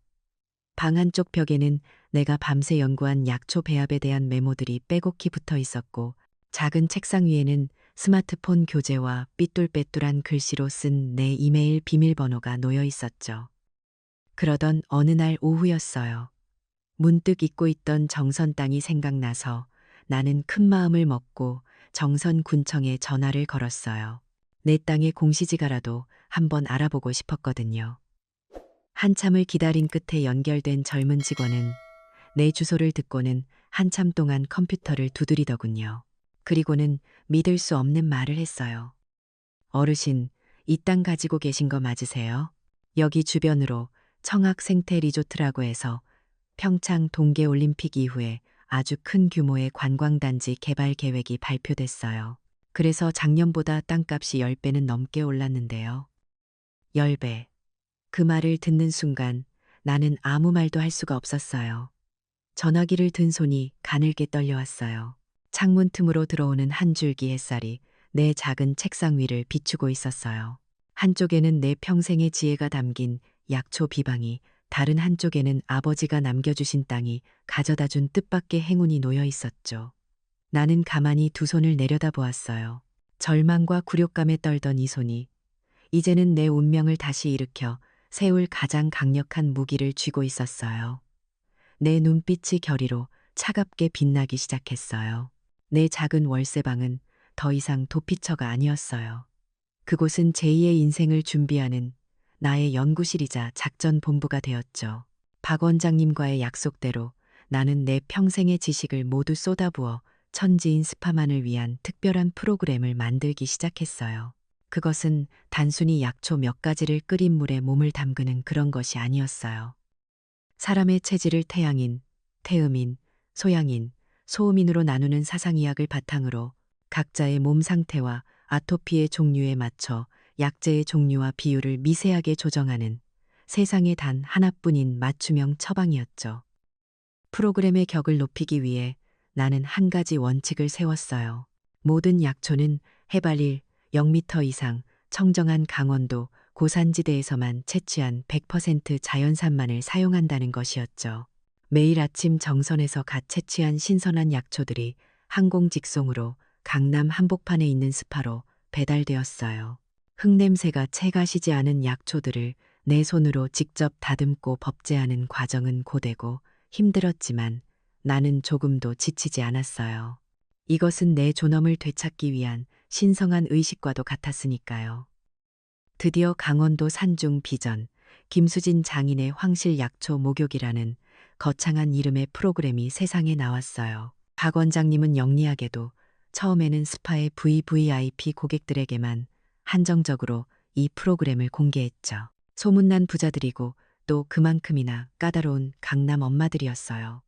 방 한쪽 벽에는 내가 밤새 연구한 약초 배합에 대한 메모들이 빼곡히 붙어 있었고, 작은 책상 위에는 스마트폰 교재와 삐뚤빼뚤한 글씨로 쓴 내 이메일 비밀번호가 놓여 있었죠. 그러던 어느 날 오후였어요. 문득 잊고 있던 정선 땅이 생각나서 나는 큰 마음을 먹고 정선 군청에 전화를 걸었어요. 내 땅의 공시지가라도 한번 알아보고 싶었거든요. 한참을 기다린 끝에 연결된 젊은 직원은 내 주소를 듣고는 한참 동안 컴퓨터를 두드리더군요. 그리고는 믿을 수 없는 말을 했어요. 어르신, 이 땅 가지고 계신 거 맞으세요? 여기 주변으로 청학 생태 리조트라고 해서 평창 동계올림픽 이후에 아주 큰 규모의 관광단지 개발 계획이 발표됐어요. 그래서 작년보다 땅값이 10배는 넘게 올랐는데요. 10배. 그 말을 듣는 순간 나는 아무 말도 할 수가 없었어요. 전화기를 든 손이 가늘게 떨려왔어요. 창문 틈으로 들어오는 한 줄기 햇살이 내 작은 책상 위를 비추고 있었어요. 한쪽에는 내 평생의 지혜가 담긴 약초 비방이, 다른 한쪽에는 아버지가 남겨주신 땅이 가져다 준 뜻밖의 행운이 놓여 있었죠. 나는 가만히 두 손을 내려다 보았어요. 절망과 굴욕감에 떨던 이 손이 이제는 내 운명을 다시 일으켜 세울 가장 강력한 무기를 쥐고 있었어요. 내 눈빛이 결의로 차갑게 빛나기 시작했어요. 내 작은 월세방은 더 이상 도피처가 아니었어요. 그곳은 제2의 인생을 준비하는 나의 연구실이자 작전본부가 되었죠. 박 원장님과의 약속대로 나는 내 평생의 지식을 모두 쏟아부어 천지인 스파만을 위한 특별한 프로그램을 만들기 시작했어요. 그것은 단순히 약초 몇 가지를 끓인 물에 몸을 담그는 그런 것이 아니었어요. 사람의 체질을 태양인, 태음인, 소양인, 소음인으로 나누는 사상이학을 바탕으로 각자의 몸 상태와 아토피의 종류에 맞춰 약재의 종류와 비율을 미세하게 조정하는 세상에 단 하나뿐인 맞춤형 처방이었죠. 프로그램의 격을 높이기 위해 나는 한 가지 원칙을 세웠어요. 모든 약초는 해발 0m 이상, 청정한 강원도, 고산지대에서만 채취한 100% 자연산만을 사용한다는 것이었죠. 매일 아침 정선에서 갓 채취한 신선한 약초들이 항공 직송으로 강남 한복판에 있는 스파로 배달되었어요. 흙냄새가 채 가시지 않은 약초들을 내 손으로 직접 다듬고 법제하는 과정은 고되고 힘들었지만 나는 조금도 지치지 않았어요. 이것은 내 존엄을 되찾기 위한 신성한 의식과도 같았으니까요. 드디어 강원도 산중 비전, 김수진 장인의 황실 약초 목욕이라는 거창한 이름의 프로그램이 세상에 나왔어요. 박 원장님은 영리하게도 처음에는 스파의 VVIP 고객들에게만 한정적으로 이 프로그램을 공개했죠. 소문난 부자들이고 또 그만큼이나 까다로운 강남 엄마들이었어요.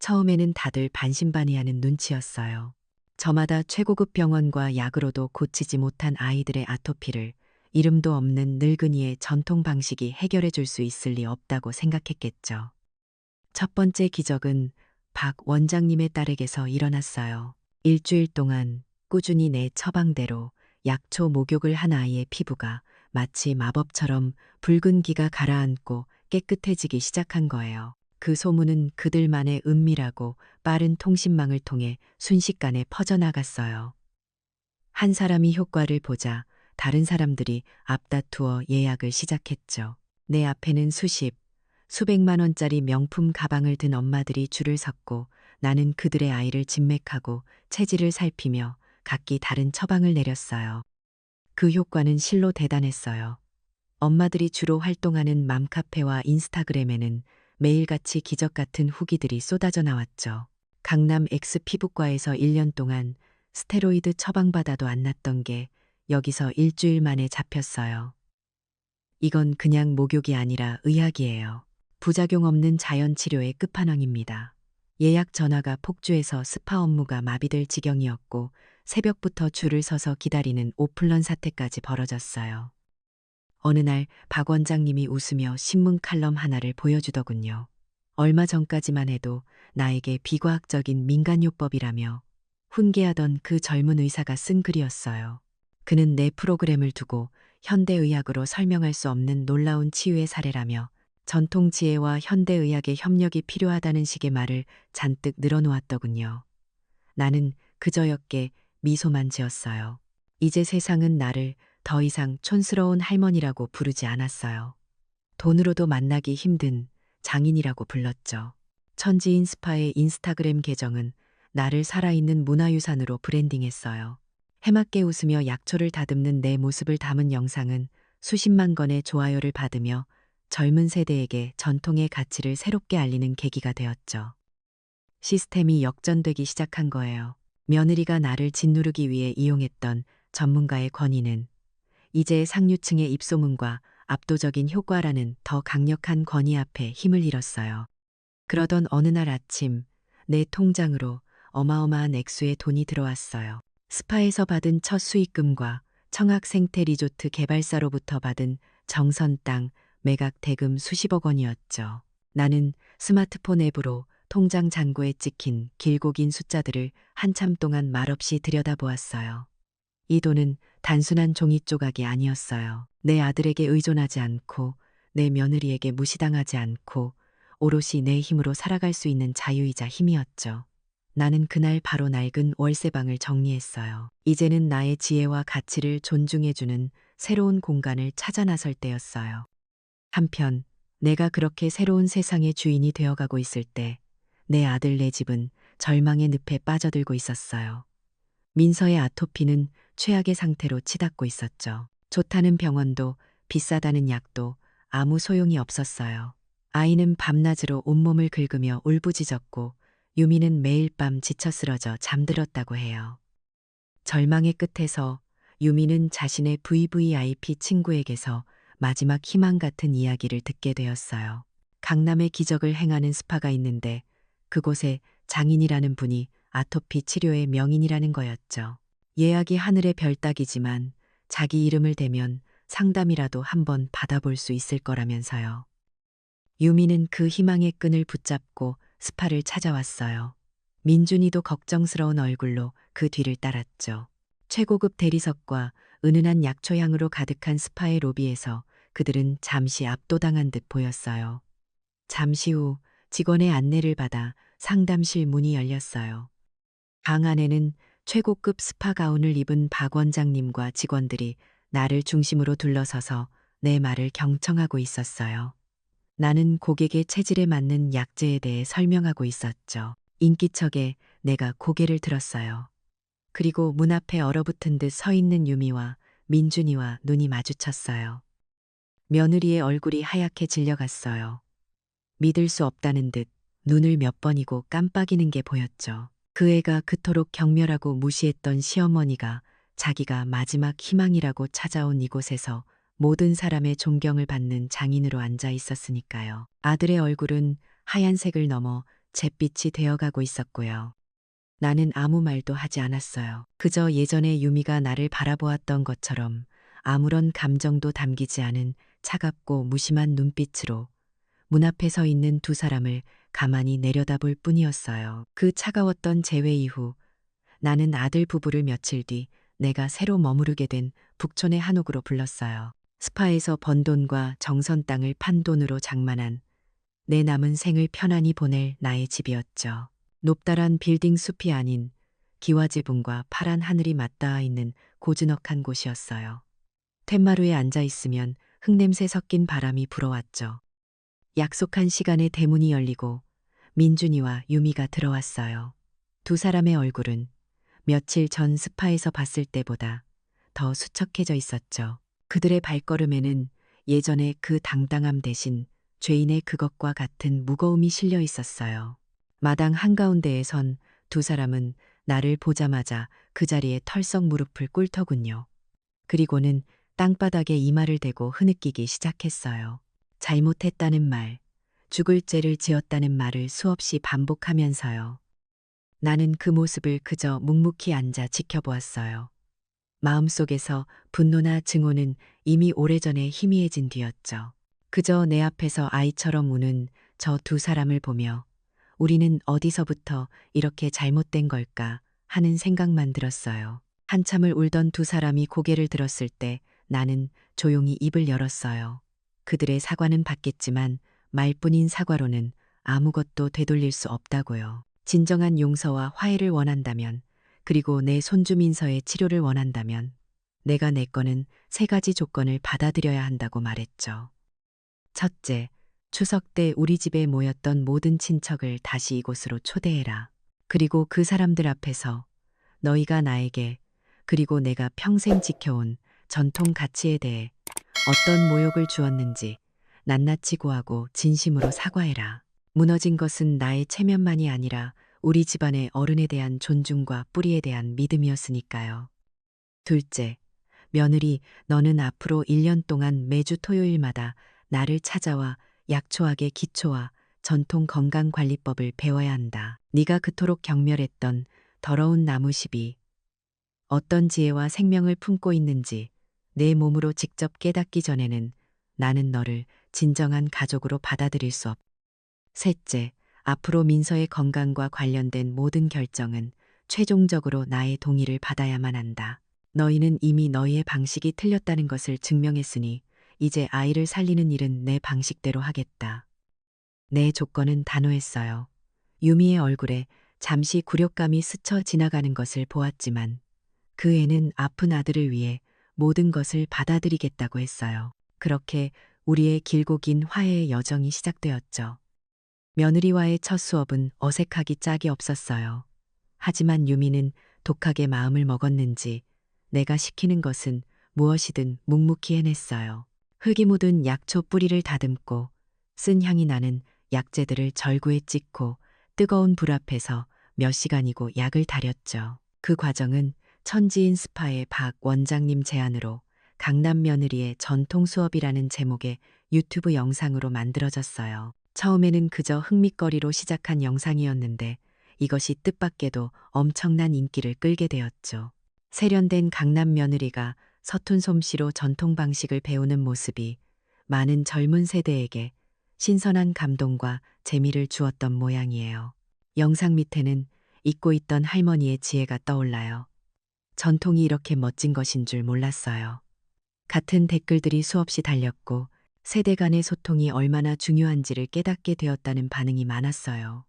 처음에는 다들 반신반의하는 눈치였어요. 저마다 최고급 병원과 약으로도 고치지 못한 아이들의 아토피를 이름도 없는 늙은이의 전통 방식이 해결해 줄 수 있을 리 없다고 생각했겠죠. 첫 번째 기적은 박 원장님의 딸에게서 일어났어요. 일주일 동안 꾸준히 내 처방대로 약초 목욕을 한 아이의 피부가 마치 마법처럼 붉은 기가 가라앉고 깨끗해지기 시작한 거예요. 그 소문은 그들만의 은밀하고 빠른 통신망을 통해 순식간에 퍼져나갔어요. 한 사람이 효과를 보자 다른 사람들이 앞다투어 예약을 시작했죠. 내 앞에는 수백만 원짜리 명품 가방을 든 엄마들이 줄을 섰고 나는 그들의 아이를 진맥하고 체질을 살피며 각기 다른 처방을 내렸어요. 그 효과는 실로 대단했어요. 엄마들이 주로 활동하는 맘카페와 인스타그램에는 매일같이 기적 같은 후기들이 쏟아져 나왔죠. 강남 X 피부과에서 1년 동안 스테로이드 처방받아도 안 낫던 게 여기서 일주일 만에 잡혔어요. 이건 그냥 목욕이 아니라 의학이에요. 부작용 없는 자연 치료의 끝판왕입니다. 예약 전화가 폭주해서 스파 업무가 마비될 지경이었고 새벽부터 줄을 서서 기다리는 오플런 사태까지 벌어졌어요. 어느 날 박 원장님이 웃으며 신문 칼럼 하나를 보여주더군요. 얼마 전까지만 해도 나에게 비과학적인 민간요법이라며 훈계하던 그 젊은 의사가 쓴 글이었어요. 그는 내 프로그램을 두고 현대의학으로 설명할 수 없는 놀라운 치유의 사례라며 전통 지혜와 현대의학의 협력이 필요하다는 식의 말을 잔뜩 늘어놓았더군요. 나는 그저였게 미소만 지었어요. 이제 세상은 나를 더 이상 촌스러운 할머니라고 부르지 않았어요. 돈으로도 만나기 힘든 장인이라고 불렀죠. 천지인 스파의 인스타그램 계정은 나를 살아있는 문화유산으로 브랜딩했어요. 해맑게 웃으며 약초를 다듬는 내 모습을 담은 영상은 수십만 건의 좋아요를 받으며 젊은 세대에게 전통의 가치를 새롭게 알리는 계기가 되었죠. 시스템이 역전되기 시작한 거예요. 며느리가 나를 짓누르기 위해 이용했던 전문가의 권위는 이제 상류층의 입소문과 압도적인 효과라는 더 강력한 권위 앞에 힘을 잃었어요. 그러던 어느 날 아침 내 통장으로 어마어마한 액수의 돈이 들어왔어요. 스파에서 받은 첫 수익금과 청학 생태 리조트 개발사로부터 받은 정선 땅 매각 대금 수십억 원이었죠. 나는 스마트폰 앱으로 통장 잔고에 찍힌 길고 긴 숫자들을 한참 동안 말없이 들여다보았어요. 이 돈은 단순한 종이 조각이 아니었어요. 내 아들에게 의존하지 않고 내 며느리에게 무시당하지 않고 오롯이 내 힘으로 살아갈 수 있는 자유이자 힘이었죠. 나는 그날 바로 낡은 월세방을 정리했어요. 이제는 나의 지혜와 가치를 존중해주는 새로운 공간을 찾아 나설 때였어요. 한편 내가 그렇게 새로운 세상의 주인이 되어가고 있을 때 내 아들 내 집은 절망의 늪에 빠져들고 있었어요. 민서의 아토피는 최악의 상태로 치닫고 있었죠. 좋다는 병원도 비싸다는 약도 아무 소용이 없었어요. 아이는 밤낮으로 온몸을 긁으며 울부짖었고 유미는 매일 밤 지쳐 쓰러져 잠들었다고 해요. 절망의 끝에서 유미는 자신의 VVIP 친구에게서 마지막 희망 같은 이야기를 듣게 되었어요. 강남에 기적을 행하는 스파가 있는데 그곳에 장인이라는 분이 아토피 치료의 명인이라는 거였죠. 예약이 하늘의 별 따기지만 자기 이름을 대면 상담이라도 한번 받아볼 수 있을 거라면서요. 유미는 그 희망의 끈을 붙잡고 스파를 찾아왔어요. 민준이도 걱정스러운 얼굴로 그 뒤를 따랐죠. 최고급 대리석과 은은한 약초향으로 가득한 스파의 로비에서 그들은 잠시 압도당한 듯 보였어요. 잠시 후 직원의 안내를 받아 상담실 문이 열렸어요. 방 안에는 최고급 스파 가운을 입은 박 원장님과 직원들이 나를 중심으로 둘러서서 내 말을 경청하고 있었어요. 나는 고객의 체질에 맞는 약재에 대해 설명하고 있었죠. 인기척에 내가 고개를 들었어요. 그리고 문 앞에 얼어붙은 듯 서 있는 유미와 민준이와 눈이 마주쳤어요. 며느리의 얼굴이 하얗게 질려갔어요. 믿을 수 없다는 듯 눈을 몇 번이고 깜빡이는 게 보였죠. 그 애가 그토록 경멸하고 무시했던 시어머니가 자기가 마지막 희망이라고 찾아온 이곳에서 모든 사람의 존경을 받는 장인으로 앉아 있었으니까요. 아들의 얼굴은 하얀색을 넘어 잿빛이 되어가고 있었고요. 나는 아무 말도 하지 않았어요. 그저 예전에 유미가 나를 바라보았던 것처럼 아무런 감정도 담기지 않은 차갑고 무심한 눈빛으로 문 앞에 서 있는 두 사람을 가만히 내려다볼 뿐이었어요. 그 차가웠던 재회 이후 나는 아들 부부를 며칠 뒤 내가 새로 머무르게 된 북촌의 한옥으로 불렀어요. 스파에서 번 돈과 정선 땅을 판 돈으로 장만한 내 남은 생을 편안히 보낼 나의 집이었죠. 높다란 빌딩 숲이 아닌 기와지붕과 파란 하늘이 맞닿아 있는 고즈넉한 곳이었어요. 텐마루에 앉아 있으면 흙냄새 섞인 바람이 불어왔죠. 약속한 시간에 대문이 열리고 민준이와 유미가 들어왔어요. 두 사람의 얼굴은 며칠 전 스파에서 봤을 때보다 더 수척해져 있었죠. 그들의 발걸음에는 예전의 그 당당함 대신 죄인의 그것과 같은 무거움이 실려 있었어요. 마당 한가운데에 선 두 사람은 나를 보자마자 그 자리에 털썩 무릎을 꿇더군요. 그리고는 땅바닥에 이마를 대고 흐느끼기 시작했어요. 잘못했다는 말, 죽을 죄를 지었다는 말을 수없이 반복하면서요. 나는 그 모습을 그저 묵묵히 앉아 지켜보았어요. 마음속에서 분노나 증오는 이미 오래전에 희미해진 뒤였죠. 그저 내 앞에서 아이처럼 우는 저 두 사람을 보며 우리는 어디서부터 이렇게 잘못된 걸까 하는 생각만 들었어요. 한참을 울던 두 사람이 고개를 들었을 때 나는 조용히 입을 열었어요. 그들의 사과는 받겠지만 말뿐인 사과로는 아무것도 되돌릴 수 없다고요. 진정한 용서와 화해를 원한다면, 그리고 내 손주 민서의 치료를 원한다면 내가 내 거는 세 가지 조건을 받아들여야 한다고 말했죠. 첫째, 추석 때 우리 집에 모였던 모든 친척을 다시 이곳으로 초대해라. 그리고 그 사람들 앞에서 너희가 나에게, 그리고 내가 평생 지켜온 전통 가치에 대해 어떤 모욕을 주었는지 낱낱이 고하고 진심으로 사과해라. 무너진 것은 나의 체면만이 아니라 우리 집안의 어른에 대한 존중과 뿌리에 대한 믿음이었으니까요. 둘째, 며느리, 너는 앞으로 1년 동안 매주 토요일마다 나를 찾아와 약초학의 기초와 전통 건강관리법을 배워야 한다. 네가 그토록 경멸했던 더러운 나무십이 어떤 지혜와 생명을 품고 있는지 내 몸으로 직접 깨닫기 전에는 나는 너를 진정한 가족으로 받아들일 수 없다. 셋째, 앞으로 민서의 건강과 관련된 모든 결정은 최종적으로 나의 동의를 받아야만 한다. 너희는 이미 너희의 방식이 틀렸다는 것을 증명했으니 이제 아이를 살리는 일은 내 방식대로 하겠다. 내 조건은 단호했어요. 유미의 얼굴에 잠시 굴욕감이 스쳐 지나가는 것을 보았지만 그 애는 아픈 아들을 위해 모든 것을 받아들이겠다고 했어요. 그렇게 우리의 길고 긴 화해의 여정이 시작되었죠. 며느리와의 첫 수업은 어색하기 짝이 없었어요. 하지만 유미는 독하게 마음을 먹었는지 내가 시키는 것은 무엇이든 묵묵히 해냈어요. 흙이 묻은 약초 뿌리를 다듬고 쓴 향이 나는 약재들을 절구에 찍고 뜨거운 불 앞에서 몇 시간이고 약을 다렸죠. 그 과정은 천지인 스파의 박 원장님 제안으로 강남 며느리의 전통 수업이라는 제목의 유튜브 영상으로 만들어졌어요. 처음에는 그저 흥미거리로 시작한 영상이었는데 이것이 뜻밖에도 엄청난 인기를 끌게 되었죠. 세련된 강남 며느리가 서툰 솜씨로 전통 방식을 배우는 모습이 많은 젊은 세대에게 신선한 감동과 재미를 주었던 모양이에요. 영상 밑에는 잊고 있던 할머니의 지혜가 떠올라요. 전통이 이렇게 멋진 것인 줄 몰랐어요. 같은 댓글들이 수없이 달렸고 세대 간의 소통이 얼마나 중요한지를 깨닫게 되었다는 반응이 많았어요.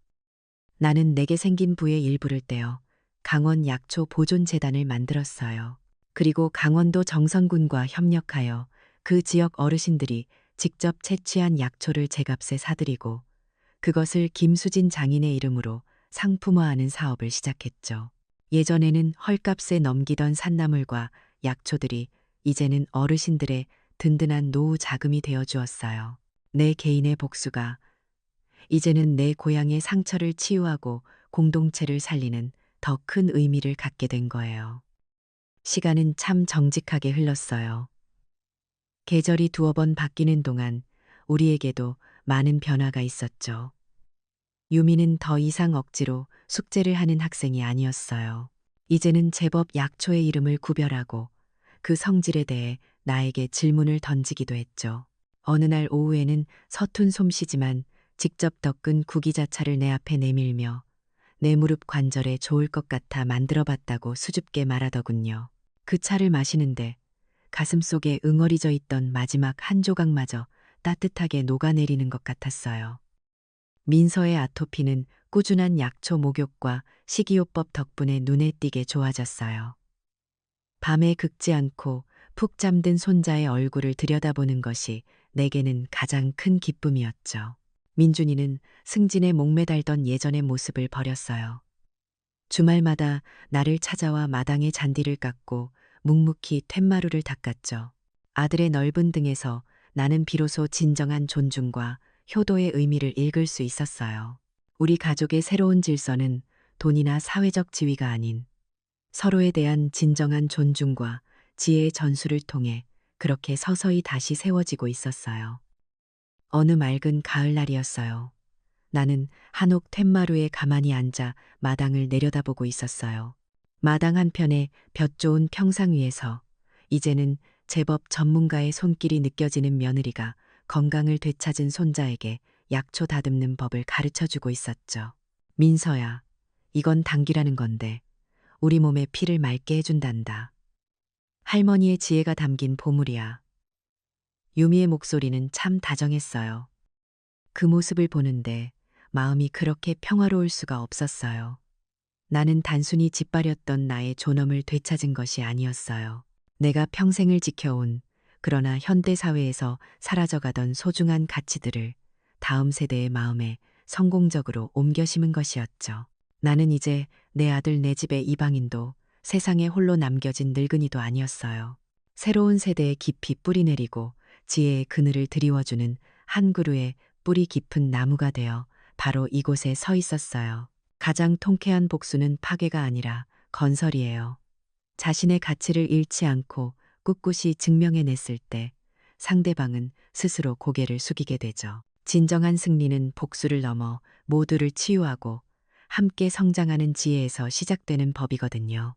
나는 내게 생긴 부의 일부를 떼어 강원 약초 보존재단을 만들었어요. 그리고 강원도 정선군과 협력하여 그 지역 어르신들이 직접 채취한 약초를 제값에 사들이고 그것을 김수진 장인의 이름으로 상품화하는 사업을 시작했죠. 예전에는 헐값에 넘기던 산나물과 약초들이 이제는 어르신들의 든든한 노후 자금이 되어 주었어요. 내 개인의 복수가 이제는 내 고향의 상처를 치유하고 공동체를 살리는 더 큰 의미를 갖게 된 거예요. 시간은 참 정직하게 흘렀어요. 계절이 두어 번 바뀌는 동안 우리에게도 많은 변화가 있었죠. 유미는 더 이상 억지로 숙제를 하는 학생이 아니었어요. 이제는 제법 약초의 이름을 구별하고 그 성질에 대해 나에게 질문을 던지기도 했죠. 어느 날 오후에는 서툰 솜씨지만 직접 덕은 구기자차를 내 앞에 내밀며 내 무릎 관절에 좋을 것 같아 만들어봤다고 수줍게 말하더군요. 그 차를 마시는데 가슴속에 응어리져 있던 마지막 한 조각마저 따뜻하게 녹아내리는 것 같았어요. 민서의 아토피는 꾸준한 약초 목욕과 식이요법 덕분에 눈에 띄게 좋아졌어요. 밤에 긁지 않고 푹 잠든 손자의 얼굴을 들여다보는 것이 내게는 가장 큰 기쁨이었죠. 민준이는 승진에 목매달던 예전의 모습을 버렸어요. 주말마다 나를 찾아와 마당에 잔디를 깎고 묵묵히 툇마루를 닦았죠. 아들의 넓은 등에서 나는 비로소 진정한 존중과 효도의 의미를 읽을 수 있었어요. 우리 가족의 새로운 질서는 돈이나 사회적 지위가 아닌 서로에 대한 진정한 존중과 지혜의 전수를 통해 그렇게 서서히 다시 세워지고 있었어요. 어느 맑은 가을날이었어요. 나는 한옥 툇마루에 가만히 앉아 마당을 내려다보고 있었어요. 마당 한편에 볕 좋은 평상 위에서 이제는 제법 전문가의 손길이 느껴지는 며느리가 건강을 되찾은 손자에게 약초 다듬는 법을 가르쳐 주고 있었죠. 민서야, 이건 당귀라는 건데 우리 몸에 피를 맑게 해준단다. 할머니의 지혜가 담긴 보물이야. 유미의 목소리는 참 다정했어요. 그 모습을 보는데 마음이 그렇게 평화로울 수가 없었어요. 나는 단순히 짓밟았던 나의 존엄을 되찾은 것이 아니었어요. 내가 평생을 지켜온, 그러나 현대사회에서 사라져가던 소중한 가치들을 다음 세대의 마음에 성공적으로 옮겨 심은 것이었죠. 나는 이제 내 아들 내 집의 이방인도 세상에 홀로 남겨진 늙은이도 아니었어요. 새로운 세대에 깊이 뿌리내리고 지혜의 그늘을 드리워주는 한 그루의 뿌리 깊은 나무가 되어 바로 이곳에 서 있었어요. 가장 통쾌한 복수는 파괴가 아니라 건설이에요. 자신의 가치를 잃지 않고 꿋꿋이 증명해냈을 때 상대방은 스스로 고개를 숙이게 되죠. 진정한 승리는 복수를 넘어 모두를 치유하고 함께 성장하는 지혜에서 시작되는 법이거든요.